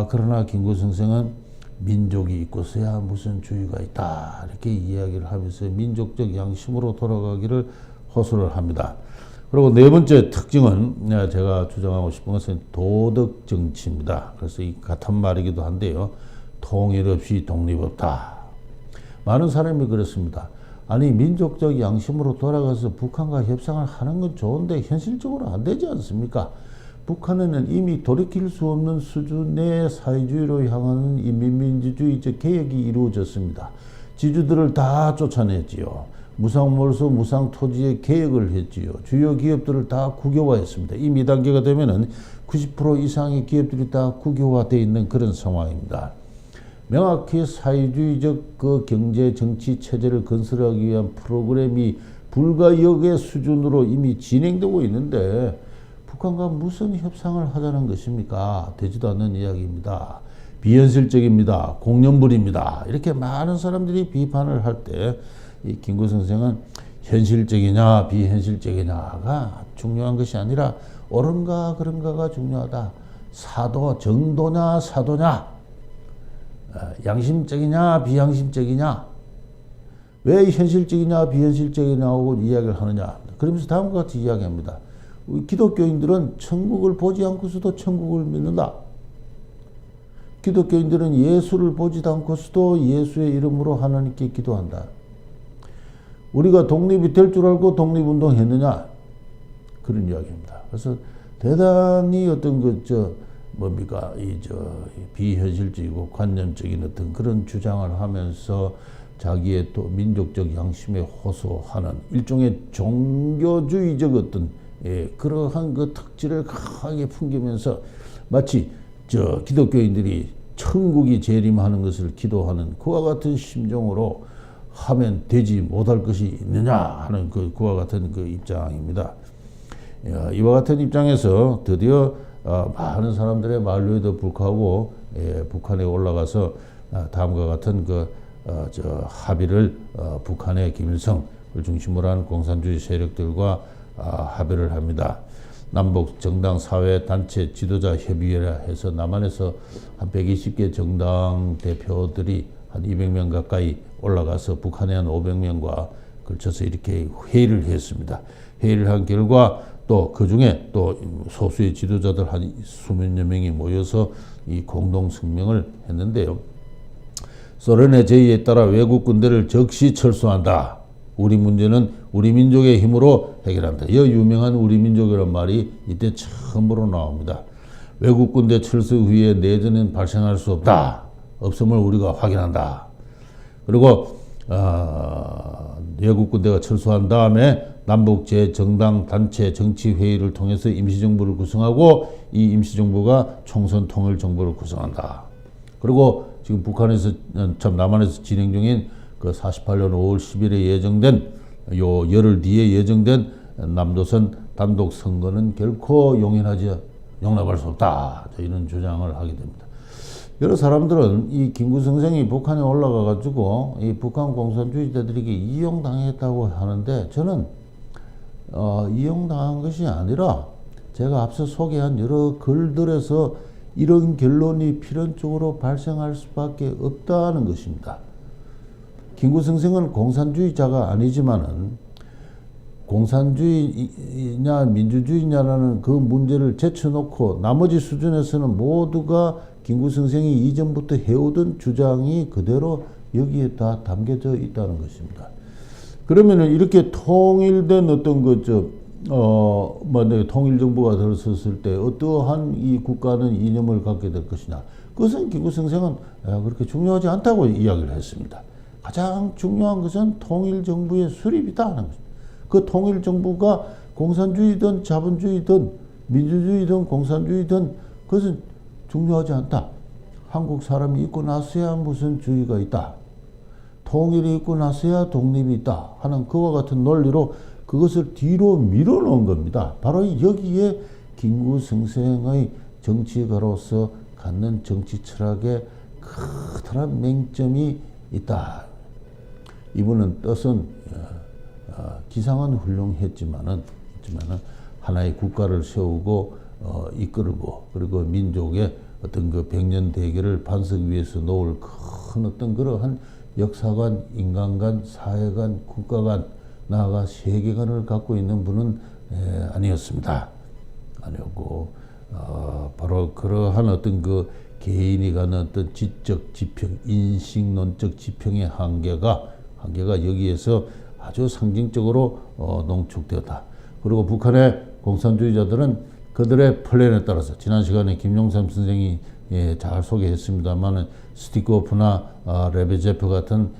그러나 김구 선생은 민족이 있고서야 무슨 주의가 있다, 이렇게 이야기를 하면서 민족적 양심으로 돌아가기를 호소를 합니다. 그리고 네 번째 특징은 제가 주장하고 싶은 것은 도덕 정치입니다. 그래서 이 같은 말이기도 한데요. 통일 없이 독립 없다. 많은 사람이 그렇습니다. 아니, 민족적 양심으로 돌아가서 북한과 협상을 하는 건 좋은데 현실적으로 안 되지 않습니까? 북한에는 이미 돌이킬 수 없는 수준의 사회주의로 향하는 인민민주주의적 개혁이 이루어졌습니다. 지주들을 다 쫓아냈지요. 무상몰수, 무상토지의 개혁을 했지요. 주요 기업들을 다 국유화했습니다. 이미 2단계가 되면은 90% 이상의 기업들이 다 국유화되어 있는 그런 상황입니다. 명확히 사회주의적 그 경제 정치 체제를 건설하기 위한 프로그램이 불가역의 수준으로 이미 진행되고 있는데 북한과 무슨 협상을 하자는 것입니까? 되지도 않는 이야기입니다. 비현실적입니다. 공연불입니다. 이렇게 많은 사람들이 비판을 할 때 이 김구 선생은 현실적이냐 비현실적이냐가 중요한 것이 아니라 옳은가 그런가가 중요하다. 사도 정도냐 사도냐, 양심적이냐 비양심적이냐, 왜 현실적이냐 비현실적이냐고 이야기를 하느냐. 그러면서 다음과 같이 이야기합니다. 기독교인들은 천국을 보지 않고서도 천국을 믿는다. 기독교인들은 예수를 보지도 않고서도 예수의 이름으로 하나님께 기도한다. 우리가 독립이 될 줄 알고 독립운동했느냐, 그런 이야기입니다. 그래서 대단히 어떤 비현실적이고 관념적인 어떤 그런 주장을 하면서 자기의 또 민족적 양심에 호소하는 일종의 종교주의적 어떤 그러한 그 특질을 강하게 풍기면서 마치 기독교인들이 천국이 재림하는 것을 기도하는 그와 같은 심정으로 하면 되지 못할 것이 있느냐 하는 그와 같은 그 입장입니다. 이와 같은 입장에서 드디어 많은 사람들의 만류에도 불구하고 북한에 올라가서 다음과 같은 합의를 북한의 김일성을 중심으로 한 공산주의 세력들과 합의를 합니다. 남북 정당 사회 단체 지도자 협의회라 해서 남한에서 한 120개 정당 대표들이 한 200명 가까이 올라가서 북한에 한 500명과 걸쳐서 이렇게 회의를 했습니다. 회의를 한 결과 또 그 중에 또 소수의 지도자들 한 수십여 명이 모여서 이 공동 성명을 했는데요. 소련의 제의에 따라 외국 군대를 즉시 철수한다. 우리 문제는 우리 민족의 힘으로 해결한다. 이 유명한 우리 민족이란 말이 이때 처음으로 나옵니다. 외국 군대 철수 후에 내전은 발생할 수 없다. 없음을 우리가 확인한다. 그리고 외국 군대가 철수한 다음에 남북 제정당 단체 정치회의를 통해서 임시정부를 구성하고 이 임시정부가 총선 통일정부를 구성한다. 그리고 지금 북한에서 남한에서 진행 중인 그 48년 5월 10일에 예정된 열흘 뒤에 예정된 남조선 단독 선거는 결코 용납할 수 없다. 이런 주장을 하게 됩니다. 여러 사람들은 이 김구 선생이 북한에 올라가 가지고 이 북한 공산주의자들에게 이용당했다고 하는데 저는 이용당한 것이 아니라 제가 앞서 소개한 여러 글들에서 이런 결론이 필연적으로 발생할 수밖에 없다는 것입니다. 김구 선생은 공산주의자가 아니지만은 공산주의냐 민주주의냐라는 그 문제를 제쳐놓고 나머지 수준에서는 모두가 김구 선생이 이전부터 해오던 주장이 그대로 여기에 다 담겨져 있다는 것입니다. 그러면은 이렇게 통일된 어떤 통일정부가 들어섰을 때 어떠한 이 국가는 이념을 갖게 될 것이냐. 그것은 김구 선생은 그렇게 중요하지 않다고 이야기를 했습니다. 가장 중요한 것은 통일정부의 수립이다 하는 것입니다. 그 통일정부가 공산주의든 자본주의든 민주주의든 공산주의든 그것은 중요하지 않다. 한국 사람이 있고 나서야 무슨 주의가 있다. 통일이 있고 나서야 독립이 있다 하는 그와 같은 논리로 그것을 뒤로 밀어놓은 겁니다. 바로 여기에 김구승생의 정치가로서 갖는 정치 철학에 커다란 맹점이 있다. 이분은 뜻은 기상은 훌륭했지만은 하나의 국가를 세우고 이끌고 그리고 민족의 어떤 그 백년 대계를 반석 위에서 놓을 큰 어떤 그러한 역사관, 인간관, 사회관, 국가관, 나아가 세계관을 갖고 있는 분은 아니었습니다. 아니었고 바로 그러한 어떤 그 개인이 갖는 어떤 지적 지평, 인식론적 지평의 한계가 여기에서 아주 상징적으로 농축되었다. 그리고 북한의 공산주의자들은 그들의 플랜에 따라서 지난 시간에 김용삼 선생이 잘 소개했습니다만은 스티코프나 레베제프 같은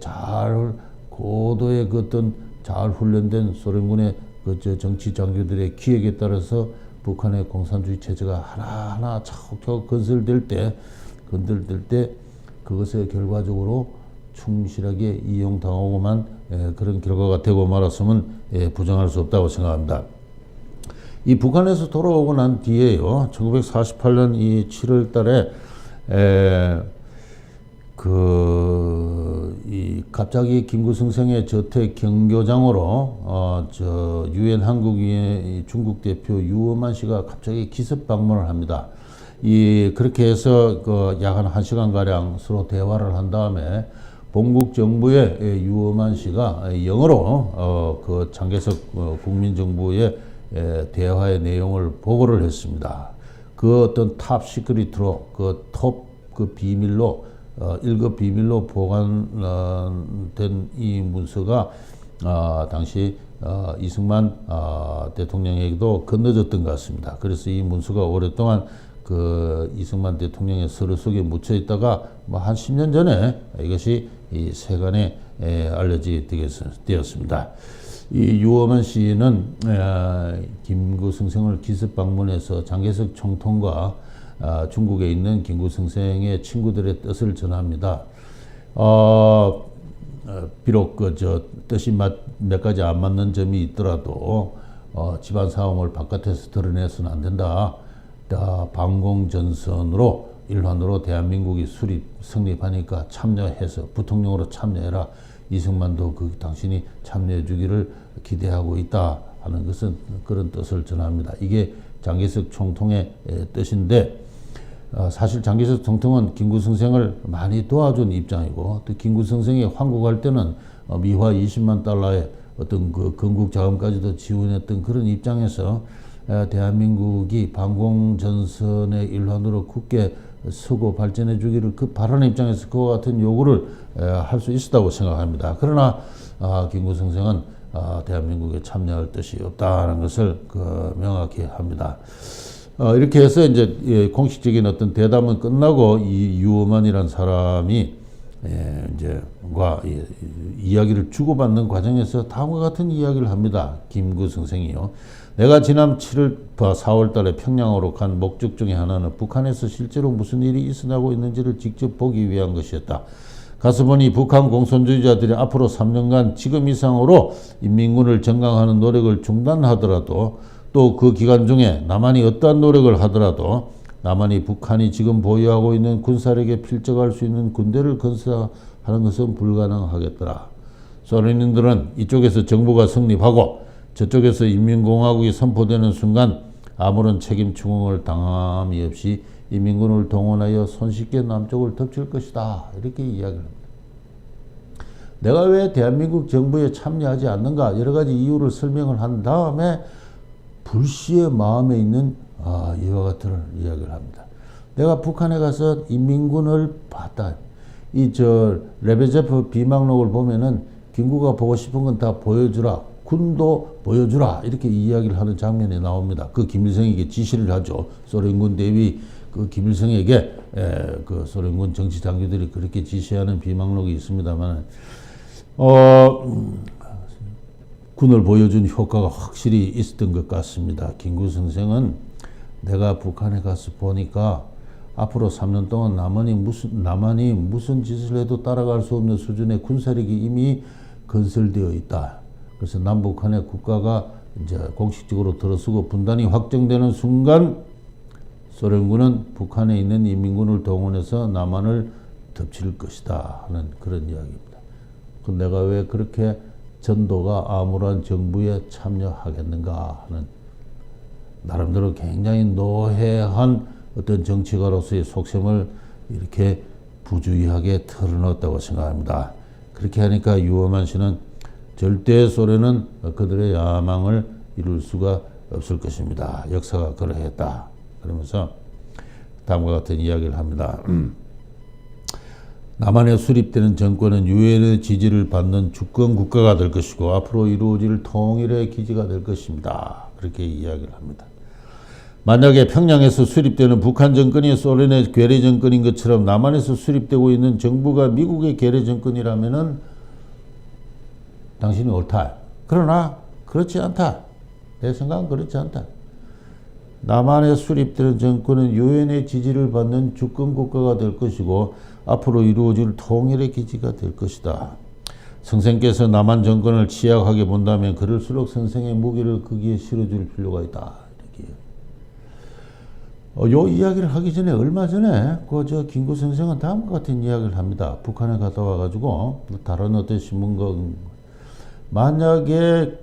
잘 고도의 그 어떤 잘 훈련된 소련군의 그 정치 장교들의 기획에 따라서 북한의 공산주의 체제가 하나하나 차곡차곡 건설될 때 그것에 결과적으로 충실하게 이용당하고만 그런 결과가 되고 말았으면 부정할 수 없다고 생각합니다. 이 북한에서 돌아오고 난 뒤에요, 1948년 이 7월 달에 갑자기 김구승생의 저택 경교장으로 유엔 한국위의 중국 대표 유어만 씨가 갑자기 기습 방문을 합니다. 그렇게 해서 약 한 1시간 가량 서로 대화를 한 다음에 본국 정부의 유어만 씨가 영어로 그 장개석 국민정부의 대화의 내용을 보고를 했습니다. 그 어떤 탑 시크릿으로 그 비밀로 1급 비밀로 보관된 이 문서가 당시 이승만 대통령에게도 건너졌던 것 같습니다. 그래서 이 문서가 오랫동안 그 이승만 대통령의 서류 속에 묻혀 있다가 한 10년 전에 이것이 이 세간에 알려지게 되었습니다. 이 유어만 씨는 김구승생을 기습 방문해서 장개석 총통과 중국에 있는 김구승생의 친구들의 뜻을 전합니다. 비록 뜻이 몇 가지 안 맞는 점이 있더라도 집안 사정을 바깥에서 드러내서는 안 된다. 방공전선으로 일환으로 대한민국이 성립하니까 참여해서 부통령으로 참여해라. 이승만도 당신이 참여해 주기를 기대하고 있다 하는 것은 그런 뜻을 전합니다. 이게 장개석 총통의 뜻인데 사실 장개석 총통은 김구승생을 많이 도와준 입장이고 또 김구승생이 환국할 때는 미화 20만 달러의 어떤 그 건국 자금까지도 지원했던 그런 입장에서 대한민국이 방공전선의 일환으로 굳게 서고 발전해 주기를 바라는 입장에서 그와 같은 요구를 할 수 있었다고 생각합니다. 그러나 김구승생은 대한민국에 참여할 뜻이 없다는 것을 명확히 합니다. 이렇게 해서 이제 공식적인 어떤 대담은 끝나고 이 유어만이라는 사람이 이야기를 주고받는 과정에서 다음과 같은 이야기를 합니다. 김구승생이요. 내가 지난 4월 달에 평양으로 간 목적 중에 하나는 북한에서 실제로 무슨 일이 일어나고 있는지를 직접 보기 위한 것이었다. 가서 보니 북한 공산주의자들이 앞으로 3년간 지금 이상으로 인민군을 정강하는 노력을 중단하더라도 또 그 기간 중에 남한이 어떠한 노력을 하더라도 남한이 북한이 지금 보유하고 있는 군사력에 필적할 수 있는 군대를 건설하는 것은 불가능하겠더라. 소련인들은 이쪽에서 정부가 성립하고 저쪽에서 인민공화국이 선포되는 순간 아무런 책임 추궁을 당함이 없이 인민군을 동원하여 손쉽게 남쪽을 덮칠 것이다. 이렇게 이야기를 합니다. 내가 왜 대한민국 정부에 참여하지 않는가 여러 가지 이유를 설명을 한 다음에 불시의 마음에 있는 이와 같은 이야기를 합니다. 내가 북한에 가서 인민군을 봤다. 레베제프 비망록을 보면은 김구가 보고 싶은 건 다 보여주라. 군도 보여주라. 이렇게 이야기를 하는 장면이 나옵니다. 그 김일성에게 지시를 하죠. 소련군 대위 김일성에게 그 소련군 정치 장교들이 그렇게 지시하는 비망록이 있습니다만 군을 보여준 효과가 확실히 있었던 것 같습니다. 김구승생은 내가 북한에 가서 보니까 앞으로 3년 동안 남한이 무슨 짓을 해도 따라갈 수 없는 수준의 군사력이 이미 건설되어 있다. 그래서 남북한의 국가가 이제 공식적으로 들어서고 분단이 확정되는 순간 소련군은 북한에 있는 인민군을 동원해서 남한을 덮칠 것이다 하는 그런 이야기입니다. 내가 왜 그렇게 전도가 아무런 정부에 참여하겠는가 하는 나름대로 굉장히 노회한 어떤 정치가로서의 속셈을 이렇게 부주의하게 털어넣었다고 생각합니다. 그렇게 하니까 유어만 씨는 절대 소련은 그들의 야망을 이룰 수가 없을 것입니다. 역사가 그러했다. 그러면서 다음과 같은 이야기를 합니다. 남한에 수립되는 정권은 유엔의 지지를 받는 주권 국가가 될 것이고 앞으로 이루어질 통일의 기지가 될 것입니다. 그렇게 이야기를 합니다. 만약에 평양에서 수립되는 북한 정권이 소련의 괴뢰 정권인 것처럼 남한에서 수립되고 있는 정부가 미국의 괴뢰 정권이라면은 당신이 옳다. 그러나 그렇지 않다. 내 생각은 그렇지 않다. 남한에 수립되는 정권은 유엔의 지지를 받는 주권 국가가 될 것이고 앞으로 이루어질 통일의 기지가 될 것이다. 선생께서 남한 정권을 취약하게 본다면 그럴수록 선생의 무기를 거기에 실어줄 필요가 있다. 이렇게. 요 이야기를 하기 전에 얼마 전에 김구 선생은 다음과 같은 이야기를 합니다. 북한에 갔다 와가지고 다른 어떤 신문과 만약에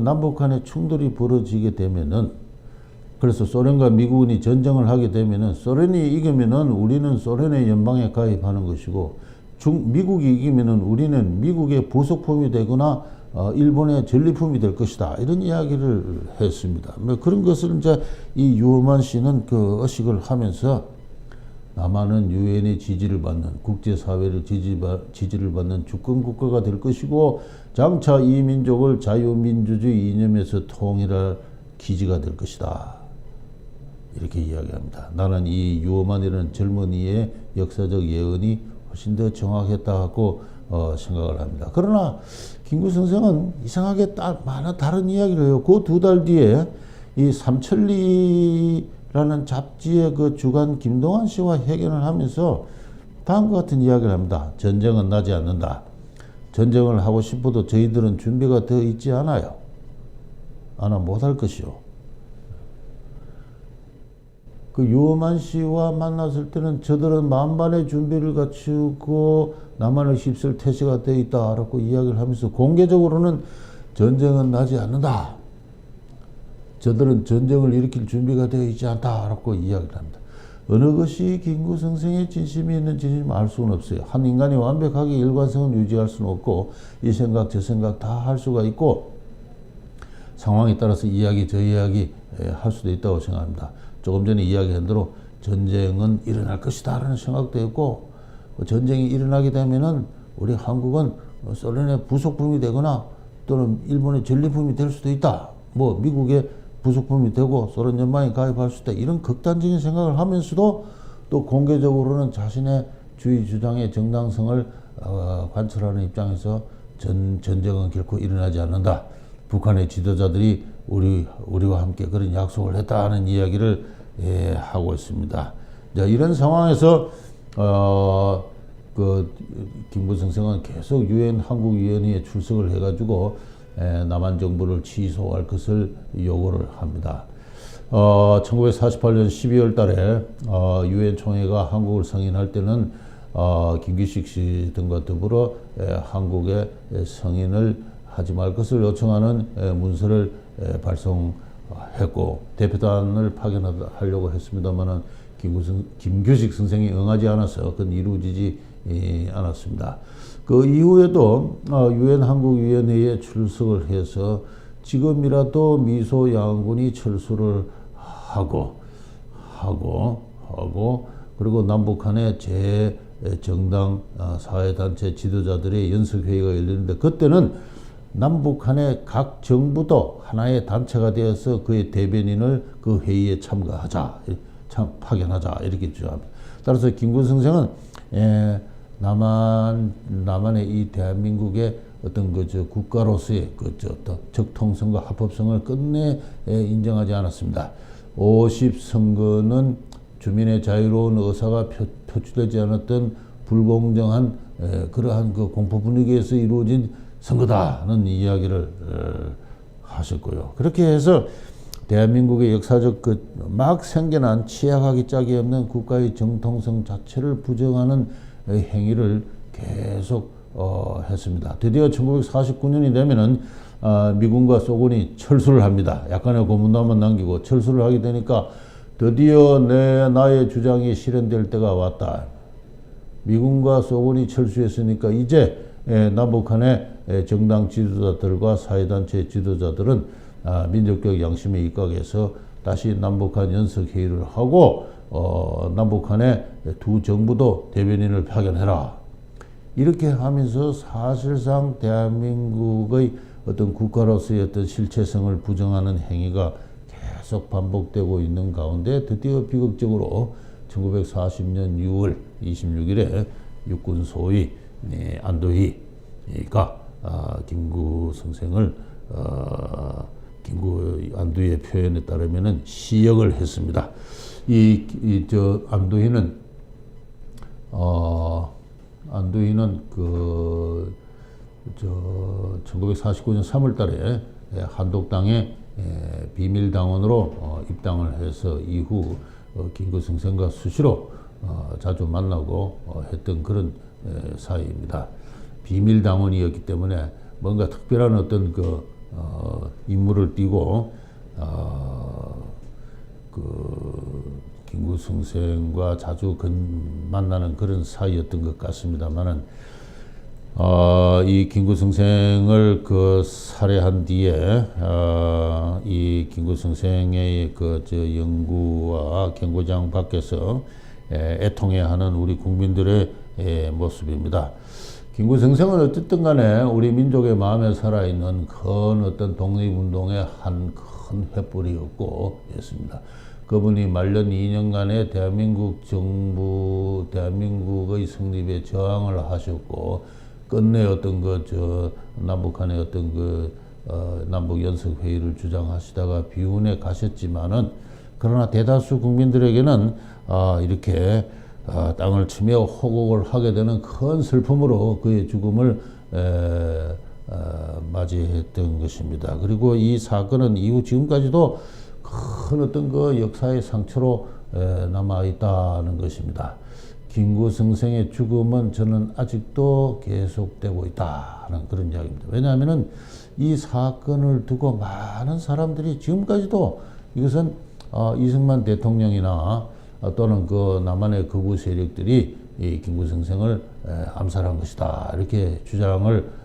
남북한의 충돌이 벌어지게 되면은 그래서 소련과 미국이 전쟁을 하게 되면은 소련이 이기면은 우리는 소련의 연방에 가입하는 것이고 미국이 이기면은 우리는 미국의 부속품이 되거나 일본의 전리품이 될 것이다. 이런 이야기를 했습니다. 그런 것을 이제 이 유어만 씨는 그 의식을 하면서 남한은 유엔의 지지를 받는 국제사회를 지지를 받는 주권 국가가 될 것이고 장차 이 민족을 자유민주주의 이념에서 통일할 기지가 될 것이다. 이렇게 이야기합니다. 나는 이 유어만이라는 젊은이의 역사적 예언이 훨씬 더 정확했다고 생각을 합니다. 그러나 김구 선생은 이상하게 많은 다른 이야기를 해요. 그 2달 뒤에 이 삼천리라는 잡지의 그 주간 김동완 씨와 회견을 하면서 다음과 같은 이야기를 합니다. 전쟁은 나지 않는다. 전쟁을 하고 싶어도 저희들은 준비가 더 있지 않아요. 못할 것이요. 그 유어만 씨와 만났을 때는 저들은 만반의 준비를 갖추고 남한을 휩쓸 태세가 되어 있다라고 이야기를 하면서 공개적으로는 전쟁은 나지 않는다. 저들은 전쟁을 일으킬 준비가 되어 있지 않다라고 이야기를 합니다. 어느 것이 김구 선생의 진심이 있는지 알 수는 없어요. 한 인간이 완벽하게 일관성을 유지할 수는 없고 이 생각 저 생각 다 할 수가 있고 상황에 따라서 이야기 저 이야기 할 수도 있다고 생각합니다. 조금 전에 이야기한 대로 전쟁은 일어날 것이다 라는 생각도 있고 전쟁이 일어나게 되면은 우리 한국은 소련의 부속품이 되거나 또는 일본의 전리품이 될 수도 있다. 미국의 부속품이 되고 소련 연방에 가입할 수 있다. 이런 극단적인 생각을 하면서도 또 공개적으로는 자신의 주의 주장의 정당성을 관철하는 입장에서 전쟁은 결코 일어나지 않는다. 북한의 지도자들이 우리와 함께 그런 약속을 했다는 이야기를 하고 있습니다. 자, 이런 상황에서 김구 선생은 계속 한국 유엔에 출석을 해가지고 남한 정부를 취소할 것을 요구를 합니다. 1948년 12월 달에 유엔 총회가 한국을 승인할 때는 김기식 씨 등과 더불어 한국의 승인을 하지 말 것을 요청하는 문서를 발송했고 대표단을 파견하려고 했습니다만은 김규식 선생이 응하지 않아서 그건 이루어지지 않았습니다. 그 이후에도 유엔 한국위원회에 출석을 해서 지금이라도 미소 양군이 철수를 하고 그리고 남북한의 정당 사회단체 지도자들의 연석회의가 열리는데 그때는 남북한의 각 정부도 하나의 단체가 되어서 그의 대변인을 그 회의에 파견하자 이렇게 주장합니다. 따라서 김구 선생은 남한의 이 대한민국의 어떤 국가로서의 어떤 적통성과 합법성을 끝내 인정하지 않았습니다. 50선거는 주민의 자유로운 의사가 표출되지 않았던 불공정한 그러한 그 공포 분위기에서 이루어진 선거다는 이야기를 하셨고요. 그렇게 해서 대한민국의 역사적 막 생겨난 취약하기 짝이 없는 국가의 정통성 자체를 부정하는 행위를 계속 했습니다. 드디어 1949년이 되면은 미군과 소군이 철수를 합니다. 약간의 고문담만 남기고 철수를 하게 되니까 드디어 나의 주장이 실현될 때가 왔다. 미군과 소군이 철수했으니까 이제 남북한의 정당 지도자들과 사회단체 지도자들은 민족적 양심에 입각해서 다시 남북한 연석회의를 하고 남북한의 두 정부도 대변인을 파견해라. 이렇게 하면서 사실상 대한민국의 어떤 국가로서의 어떤 실체성을 부정하는 행위가 계속 반복되고 있는 가운데 드디어 비극적으로 1940년 6월 26일에 육군 소위 안도희가 김구 선생을 김구 안도희의 표현에 따르면은 시역을 했습니다. 안도희는 1949년 3월달에 한독당의 비밀당원으로 입당을 해서 이후 김구 선생과 수시로 자주 만나고 했던 그런 사이입니다. 비밀당원이었기 때문에 뭔가 특별한 어떤 임무를 띠고 김구 선생과 자주 만나는 그런 사이였던 것 같습니다만은 이 김구 선생을 살해한 뒤에 이 김구 선생의 연구와 경고장 밖에서 애통해하는 우리 국민들의 모습입니다. 김구 선생은 어쨌든 간에 우리 민족의 마음에 살아있는 큰 어떤 독립운동의 한 큰 횃불이었습니다. 그분이 말년 2년간의 대한민국 정부, 대한민국의 성립에 저항을 하셨고, 끝내 어떤 남북한의 어떤 남북연석회의를 주장하시다가 비운에 가셨지만은, 그러나 대다수 국민들에게는 이렇게 땅을 치며 호곡을 하게 되는 큰 슬픔으로 그의 죽음을 맞이했던 것입니다. 그리고 이 사건은 이후 지금까지도 큰 어떤 역사의 상처로 남아있다는 것입니다. 김구 선생의 죽음은 저는 아직도 계속되고 있다는 그런 이야기입니다. 왜냐하면은 이 사건을 두고 많은 사람들이 지금까지도 이것은 이승만 대통령이나 또는 남한의 극우 세력들이 이 김구 선생을 암살한 것이다, 이렇게 주장을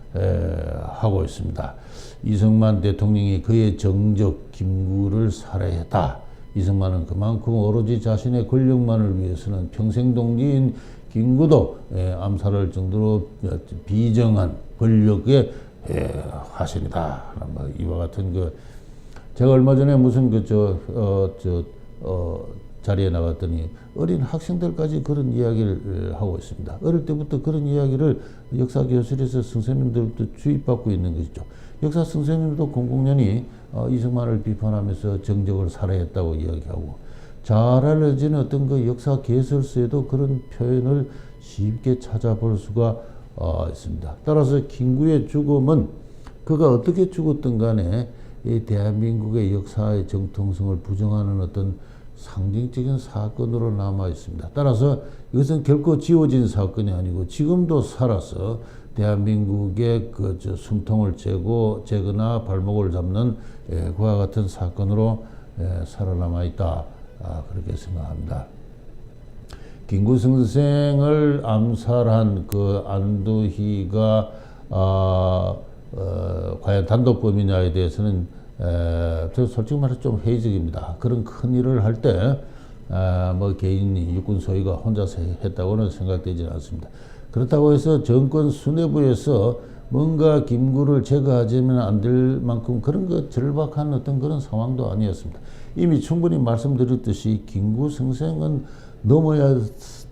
하고 있습니다. 이승만 대통령이 그의 정적 김구를 살해했다. 이승만은 그만큼 오로지 자신의 권력만을 위해서는 평생동지인 김구도 암살할 정도로 비정한 권력의 화신이다. 이와 같은 제가 얼마 전에 무슨 자리에 나갔더니 어린 학생들까지 그런 이야기를 하고 있습니다. 어릴 때부터 그런 이야기를 역사 교실에서 선생님들부터 주입받고 있는 것이죠. 역사 선생님도 공공연히 이승만을 비판하면서 정적을 살해했다고 이야기하고, 잘 알려진 어떤 역사 개설서에도 그런 표현을 쉽게 찾아볼 수가 있습니다. 따라서 김구의 죽음은 그가 어떻게 죽었든 간에 이 대한민국의 역사의 정통성을 부정하는 어떤 상징적인 사건으로 남아 있습니다. 따라서 이것은 결코 지워진 사건이 아니고 지금도 살아서 대한민국의 숨통을 재거나 발목을 잡는 그와 같은 사건으로 살아남아 있다, 그렇게 생각합니다. 김구 선생을 암살한 안도희가 과연 단독범이냐에 대해서는 저 솔직히 말해서 좀 회의적입니다. 그런 큰 일을 할 때 개인이 육군 소위가 혼자서 했다고는 생각되지 않습니다. 그렇다고 해서 정권 수뇌부에서 뭔가 김구를 제거하지면 안 될 만큼 그런 절박한 어떤 그런 상황도 아니었습니다. 이미 충분히 말씀드렸듯이 김구 선생은 넘어야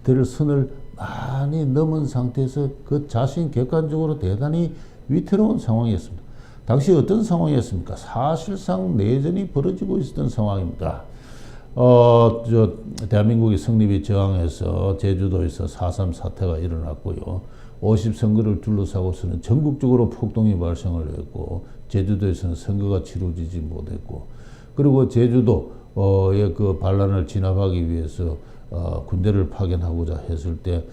될 선을 많이 넘은 상태에서 그 자신 객관적으로 대단히 위태로운 상황이었습니다. 당시 어떤 상황이었습니까? 사실상 내전이 벌어지고 있었던 상황입니다. 대한민국의 성립에 저항해서 제주도에서 4.3 사태가 일어났고요. 50선거를 둘러싸고서는 전국적으로 폭동이 발생을 했고 제주도에서는 선거가 치러지지 못했고 그리고 제주도의 그 반란을 진압하기 위해서 군대를 파견하고자 했을 때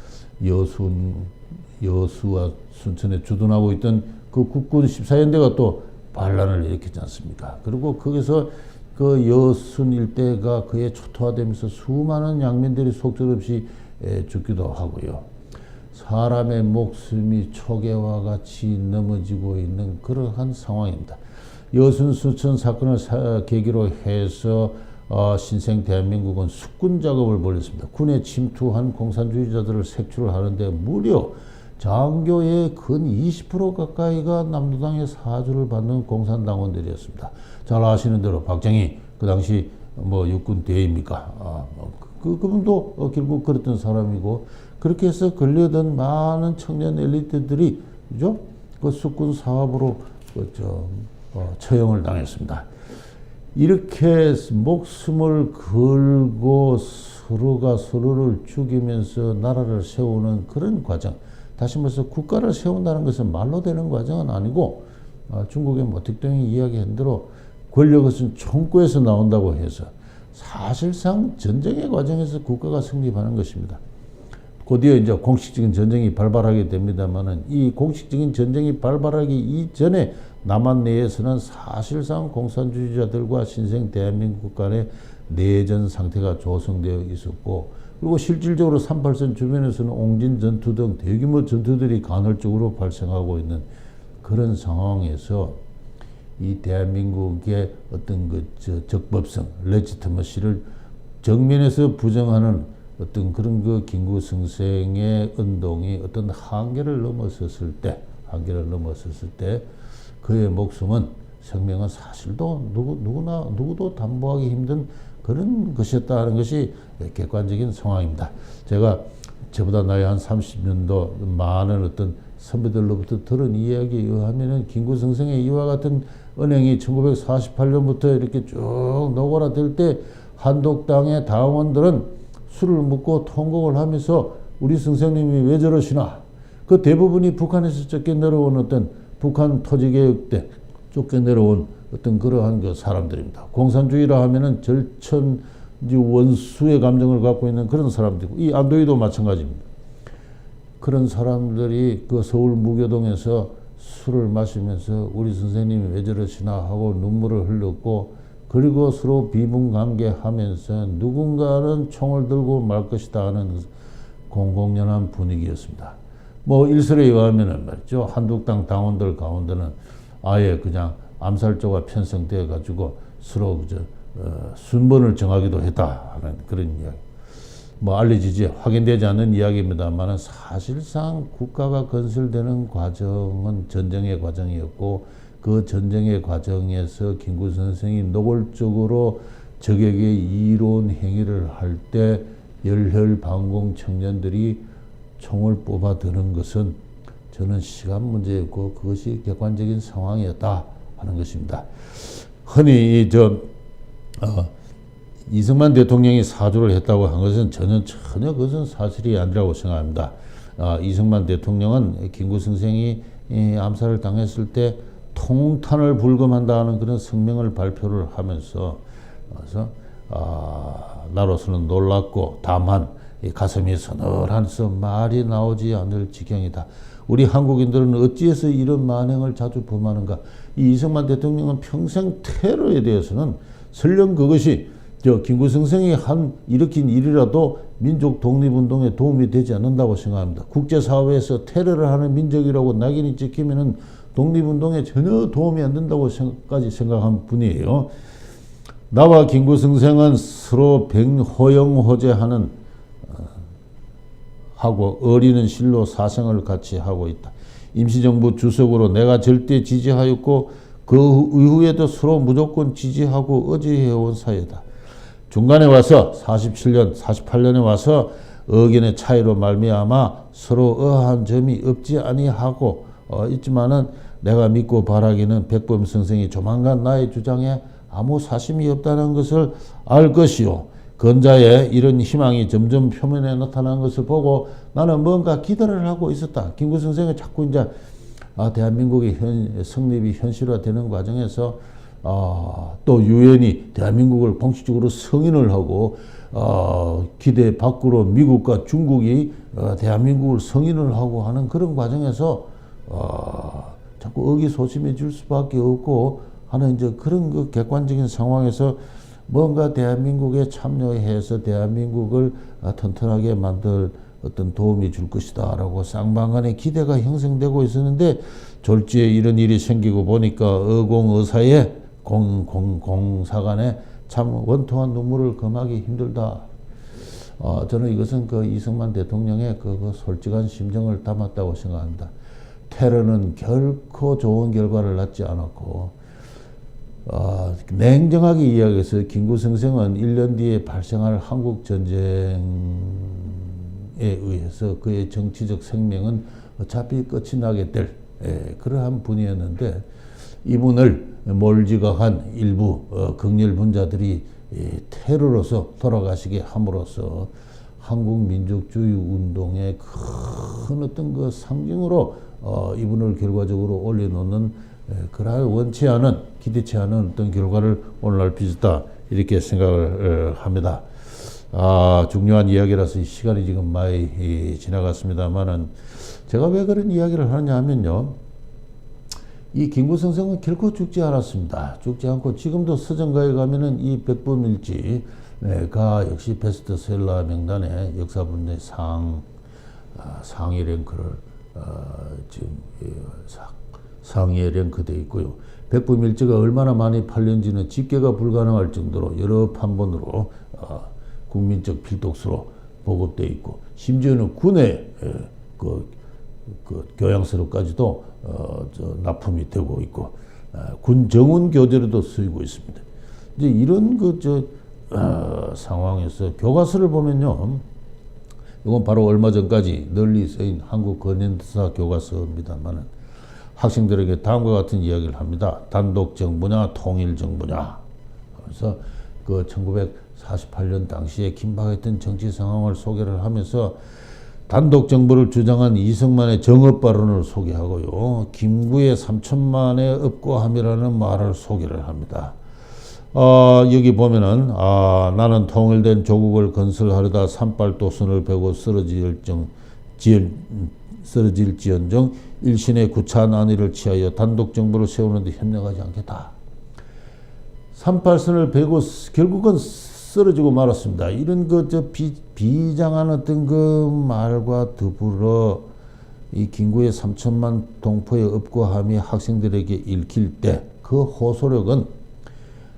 여수와 순천에 주둔하고 있던 그 국군 14연대가 또 반란을 일으켰지 않습니까? 그리고 거기서 그 여순 일대가 그에 초토화되면서 수많은 양민들이 속절없이 죽기도 하고요. 사람의 목숨이 초계와 같이 넘어지고 있는 그러한 상황입니다. 여순 순천 사건을 계기로 해서 신생 대한민국은 숙군 작업을 벌였습니다. 군에 침투한 공산주의자들을 색출을 하는데 무려 장교의 근 20% 가까이가 남도당의 사주를 받는 공산당원들이었습니다. 잘 아시는 대로 박정희 그 당시 뭐 육군 대위입니까? 그분도 결국 그랬던 사람이고 그렇게 해서 걸려든 많은 청년 엘리트들이 그죠? 그 숙군 사업으로 처형을 당했습니다. 이렇게 목숨을 걸고 서로가 서로를 죽이면서 나라를 세우는 그런 과정. 다시 말해서 국가를 세운다는 것은 말로 되는 과정은 아니고 중국의 모택동이 이야기한 대로 권력은 총구에서 나온다고 해서 사실상 전쟁의 과정에서 국가가 성립하는 것입니다. 곧이어 이제 공식적인 전쟁이 발발하게 됩니다만은 이 공식적인 전쟁이 발발하기 이전에 남한 내에서는 사실상 공산주의자들과 신생 대한민국 간의 내전 상태가 조성되어 있었고 그리고 실질적으로 38선 주변에서는 옹진 전투 등 대규모 전투들이 간헐적으로 발생하고 있는 그런 상황에서 이 대한민국의 어떤 그 적법성, 레지티머시를 정면에서 부정하는 어떤 그런 그 김구성생의 운동이 어떤 한계를 넘어섰을 때 그의 목숨은 생명은 사실도 누구도 담보하기 힘든 그런 것이었다는 것이 객관적인 상황입니다. 제가 저보다 나이 한 30년도 많은 어떤 선배들로부터 들은 이야기에 의하면은 김구성생의 이와 같은 은행이 1948년부터 이렇게 쭉 노골화될 때 한독당의 당원들은 술을 먹고 통곡을 하면서 우리 선생님이 왜 저러시나? 그 대부분이 북한에서 쫓겨 내려온 어떤 북한 토지개혁 때 쫓겨 내려온 어떤 그러한 그 사람들입니다. 공산주의라 하면은 절천 원수의 감정을 갖고 있는 그런 사람들이고 이 안도희도 마찬가지입니다. 그런 사람들이 그 서울 무교동에서 술을 마시면서 우리 선생님이 왜 저러시나 하고 눈물을 흘렸고 그리고 서로 비문관계하면서 누군가는 총을 들고 말 것이다 하는 공공연한 분위기였습니다. 뭐 일설에 의하면은 말이죠. 한독당 당원들 가운데는 아예 그냥 암살조가 편성되어 가지고 서로 순번을 정하기도 했다 하는 그런 이야기. 뭐 알려지지 확인되지 않는 이야기입니다만은 사실상 국가가 건설되는 과정은 전쟁의 과정이었고 그 전쟁의 과정에서 김구 선생이 노골적으로 적에게 이로운 행위를 할 때 열혈방공 청년들이 총을 뽑아드는 것은 저는 시간 문제였고 그것이 객관적인 상황이었다 하는 것입니다. 흔히 이승만 대통령이 사주를 했다고 한 것은 전혀 그것은 사실이 아니라고 생각합니다. 이승만 대통령은 김구 선생이 암살을 당했을 때 통탄을 불금한다는 그런 성명을 발표를 하면서 나로서는 놀랍고 다만 가슴이 서늘해서 말이 나오지 않을 지경이다. 우리 한국인들은 어찌해서 이런 만행을 자주 범하는가. 이 이승만 대통령은 평생 테러에 대해서는 설령 그것이 김구 선생이 일으킨 일이라도 민족 독립운동에 도움이 되지 않는다고 생각합니다. 국제사회에서 테러를 하는 민족이라고 낙인이 찍히면은 독립운동에 전혀 도움이 안 된다고까지 생각한 분이에요. 나와 김구 선생은 서로 호영호재하는 하고 어리는 실로 사생을 같이 하고 있다. 임시정부 주석으로 내가 절대 지지하였고 그 이후에도 서로 무조건 지지하고 의지해온 사이다. 중간에 와서 47년, 48년에 와서 의견의 차이로 말미암아 서로 의아한 점이 없지 아니하고 있지만은 내가 믿고 바라기는 백범 선생이 조만간 나의 주장에 아무 사심이 없다는 것을 알 것이요. 건자의 이런 희망이 점점 표면에 나타나는 것을 보고 나는 뭔가 기대를 하고 있었다. 김구 선생은 자꾸 이제 대한민국의 성립이 현실화되는 과정에서 또 유엔이 대한민국을 공식적으로 승인을 하고 기대 밖으로 미국과 중국이 대한민국을 승인을 하고 하는 그런 과정에서 자꾸 의기소침해질 수밖에 없고 하는 이제 그런 그 객관적인 상황에서 뭔가 대한민국에 참여해서 대한민국을 튼튼하게 만들 어떤 도움이 줄 것이다라고 쌍방간의 기대가 형성되고 있었는데 졸지에 이런 일이 생기고 보니까 의공의사의 공사간에 참 원통한 눈물을 금하기 힘들다. 저는 이것은 그 이승만 대통령의 그 솔직한 심정을 담았다고 생각합니다. 테러는 결코 좋은 결과를 낳지 않았고 냉정하게 이야기해서 김구 선생은 1년 뒤에 발생할 한국 전쟁에 의해서 그의 정치적 생명은 어차피 끝이 나게 될 그러한 분이었는데 이분을 몰지각한 일부 극렬분자들이 테러로서 돌아가시게 함으로써 한국 민족주의 운동의 큰 어떤 그 상징으로 이분을 결과적으로 올려놓는 그러한 원치 않은 기대치 않은 어떤 결과를 오늘날 빚었다 이렇게 생각을 합니다. 중요한 이야기라서 시간이 지금 많이 지나갔습니다만은 제가 왜 그런 이야기를 하느냐 하면요. 이 김구 선생은 결코 죽지 않았습니다. 죽지 않고 지금도 서점가에 가면은 이 백범일지가 역시 베스트셀러 명단에 역사분야의 상위 랭크를 지금 상위에 랭크되어 있고요. 백범일지가 얼마나 많이 팔렸는지는 집계가 불가능할 정도로 여러 판본으로 국민적 필독서로 보급되어 있고 심지어는 군의 그 교양서로까지도 납품이 되고 있고 군 정원 교재로도 쓰이고 있습니다. 이제 이런 상황에서 교과서를 보면요, 이건 바로 얼마 전까지 널리 쓰인 한국 근현대사 교과서입니다만은 학생들에게 다음과 같은 이야기를 합니다. 단독 정부냐 통일 정부냐. 그래서 그 1948년 당시에 긴박했던 정치 상황을 소개를 하면서 단독 정부를 주장한 이승만의 정업 발언을 소개하고요. 김구의 3천만의 업고함이라는 말을 소개를 합니다. 여기 보면은 나는 통일된 조국을 건설하려다 산발도선을 베고 쓰러질지언정 일신의 구차한 안위를 취하여 단독 정부를 세우는데 협력하지 않겠다. 38선을 베고 결국은 쓰러지고 말았습니다. 이런 비장한 어떤 그 말과 더불어 이 김구의 3천만 동포의 업고함이 학생들에게 읽힐 때 그 호소력은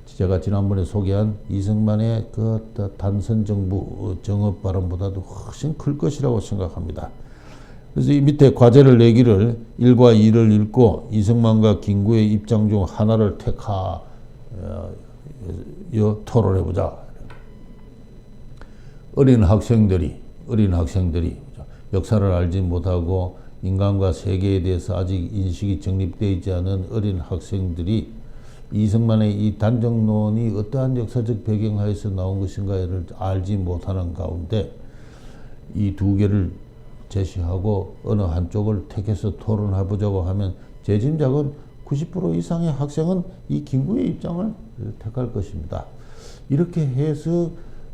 제가 지난번에 소개한 이승만의 그 단선 정부 정업 발언보다도 훨씬 클 것이라고 생각합니다. 그래서 이 밑에 과제를 내기를 1과 2를 읽고 이승만과 김구의 입장 중 하나를 택하여 토론해보자. 어린 학생들이 역사를 알지 못하고 인간과 세계에 대해서 아직 인식이 정립되어 있지 않은 어린 학생들이 이승만의 이 단정론이 어떠한 역사적 배경하에서 나온 것인가를 알지 못하는 가운데 이 두 개를 제시하고 어느 한쪽을 택해서 토론해보자고 하면 제 짐작은 90% 이상의 학생은 이 김구의 입장을 택할 것입니다. 이렇게 해서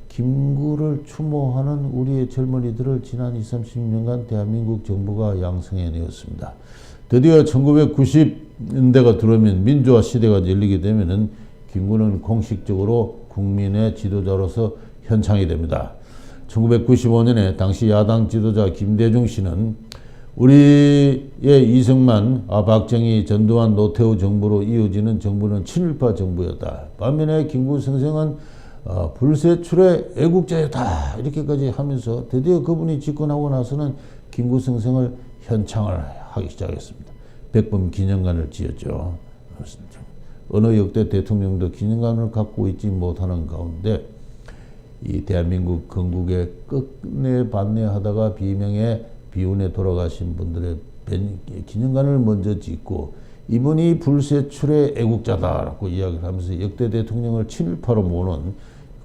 김구를 추모하는 우리의 젊은이들을 지난 20, 30년간 대한민국 정부가 양성해내었습니다. 드디어 1990년대가 들어오면 민주화 시대가 열리게 되면은 김구는 공식적으로 국민의 지도자로서 현창이 됩니다. 1995년에 당시 야당 지도자 김대중 씨는 우리의 이승만, 박정희, 전두환, 노태우 정부로 이어지는 정부는 친일파 정부였다. 반면에 김구 선생은 불세출의 애국자였다. 이렇게까지 하면서 드디어 그분이 집권하고 나서는 김구 선생을 현창을 하기 시작했습니다. 백범 기념관을 지었죠. 어느 역대 대통령도 기념관을 갖고 있지 못하는 가운데 이 대한민국 건국에 끝내 반내하다가 비명에 비운에 돌아가신 분들의 기념관을 먼저 짓고 이분이 불세출의 애국자다라고 이야기를 하면서 역대 대통령을 친일파로 모는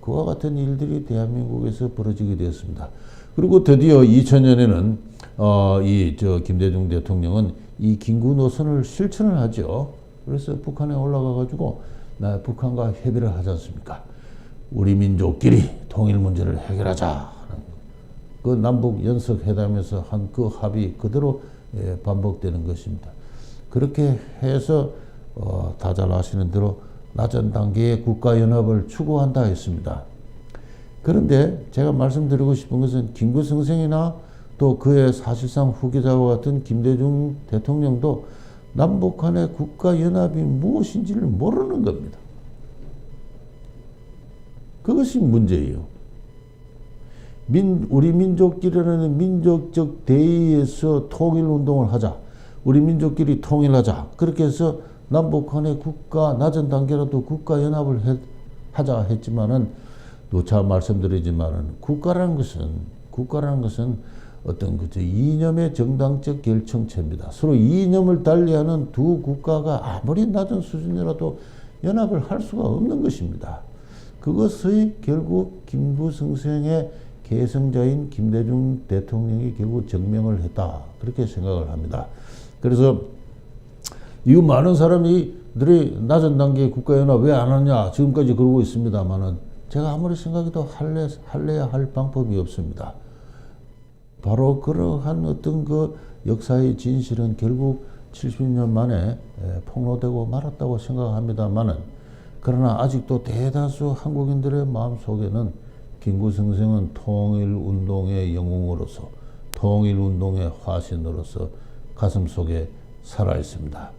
그와 같은 일들이 대한민국에서 벌어지게 되었습니다. 그리고 드디어 2000년에는 김대중 대통령은 이 긴구 노선을 실천을 하죠. 그래서 북한에 올라가 가지고 북한과 협의를 하지 않습니까? 우리 민족끼리 통일 문제를 해결하자. 그 남북 연석 회담에서 한 그 합의 그대로 반복되는 것입니다. 그렇게 해서 다 잘 아시는 대로 낮은 단계의 국가연합을 추구한다 했습니다. 그런데 제가 말씀드리고 싶은 것은 김구성생이나 또 그의 사실상 후계자와 같은 김대중 대통령도 남북 간의 국가연합이 무엇인지를 모르는 겁니다. 그것이 문제예요. 우리 민족끼리는 민족적 대의에서 통일운동을 하자. 우리 민족끼리 통일하자. 그렇게 해서 남북 간의 국가, 낮은 단계라도 국가연합을 하자 했지만은, 누차 말씀드리지만은, 국가라는 것은 어떤 이념의 정당적 결정체입니다. 서로 이념을 달리하는 두 국가가 아무리 낮은 수준이라도 연합을 할 수가 없는 것입니다. 그것의 결국 김구성생의 계승자인 김대중 대통령이 결국 증명을 했다. 그렇게 생각을 합니다. 그래서 이 많은 사람들이 낮은 단계의 국가연합 왜 안 하냐 지금까지 그러고 있습니다만은 제가 아무리 생각해도 할래야 할 방법이 없습니다. 바로 그러한 어떤 그 역사의 진실은 결국 70년 만에 폭로되고 말았다고 생각합니다만은, 그러나 아직도 대다수 한국인들의 마음속에는 김구성생은 통일운동의 영웅으로서, 통일운동의 화신으로서 가슴속에 살아있습니다.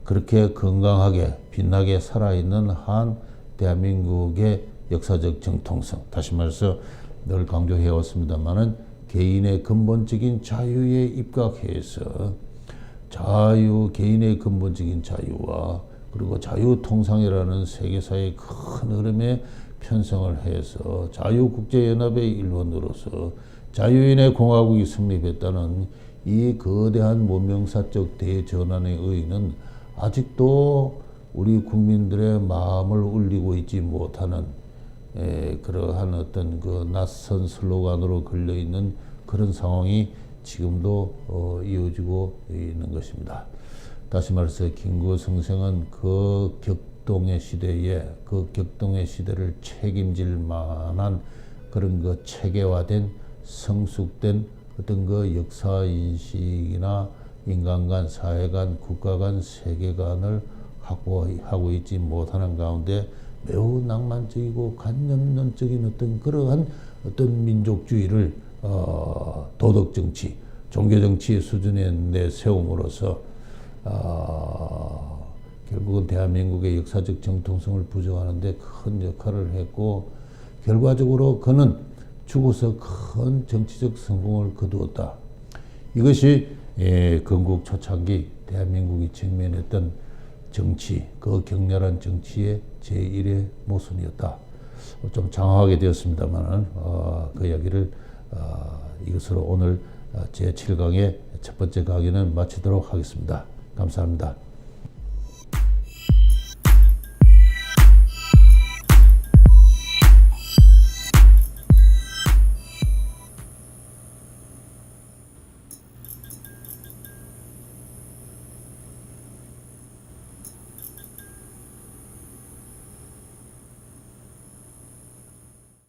그렇게 건강하게 빛나게 살아있는 한 대한민국의 역사적 정통성, 다시 말해서 늘 강조해왔습니다마는 개인의 근본적인 자유에 입각해서 개인의 근본적인 자유와 그리고 자유통상이라는 세계사의 큰 흐름에 편성을 해서 자유국제연합의 일원으로서 자유인의 공화국이 성립했다는 이 거대한 문명사적 대전환의 의의는 아직도 우리 국민들의 마음을 울리고 있지 못하는 그러한 어떤 그 낯선 슬로건으로 걸려있는 그런 상황이 지금도 이어지고 있는 것입니다. 다시 말해서 김구성생은 그 격동의 시대를 책임질 만한 그런 그 체계화된 성숙된 어떤 그 역사인식이나 인간 간, 사회 간, 국가 간 세계관을 확보하고 있지 못하는 가운데 매우 낭만적이고 관념론적인 어떤 그러한 어떤 민족주의를 도덕정치, 종교정치 수준에 내세움으로써 결국은 대한민국의 역사적 정통성을 부정하는 데 큰 역할을 했고, 결과적으로 그는 죽어서 큰 정치적 성공을 거두었다. 이것이 건국 초창기 대한민국이 직면했던 정치, 그 격렬한 정치의 제1의 모순이었다. 좀 장황하게 되었습니다만 그 이야기를 이것으로 오늘 제7강의 첫 번째 강의는 마치도록 하겠습니다. 감사합니다.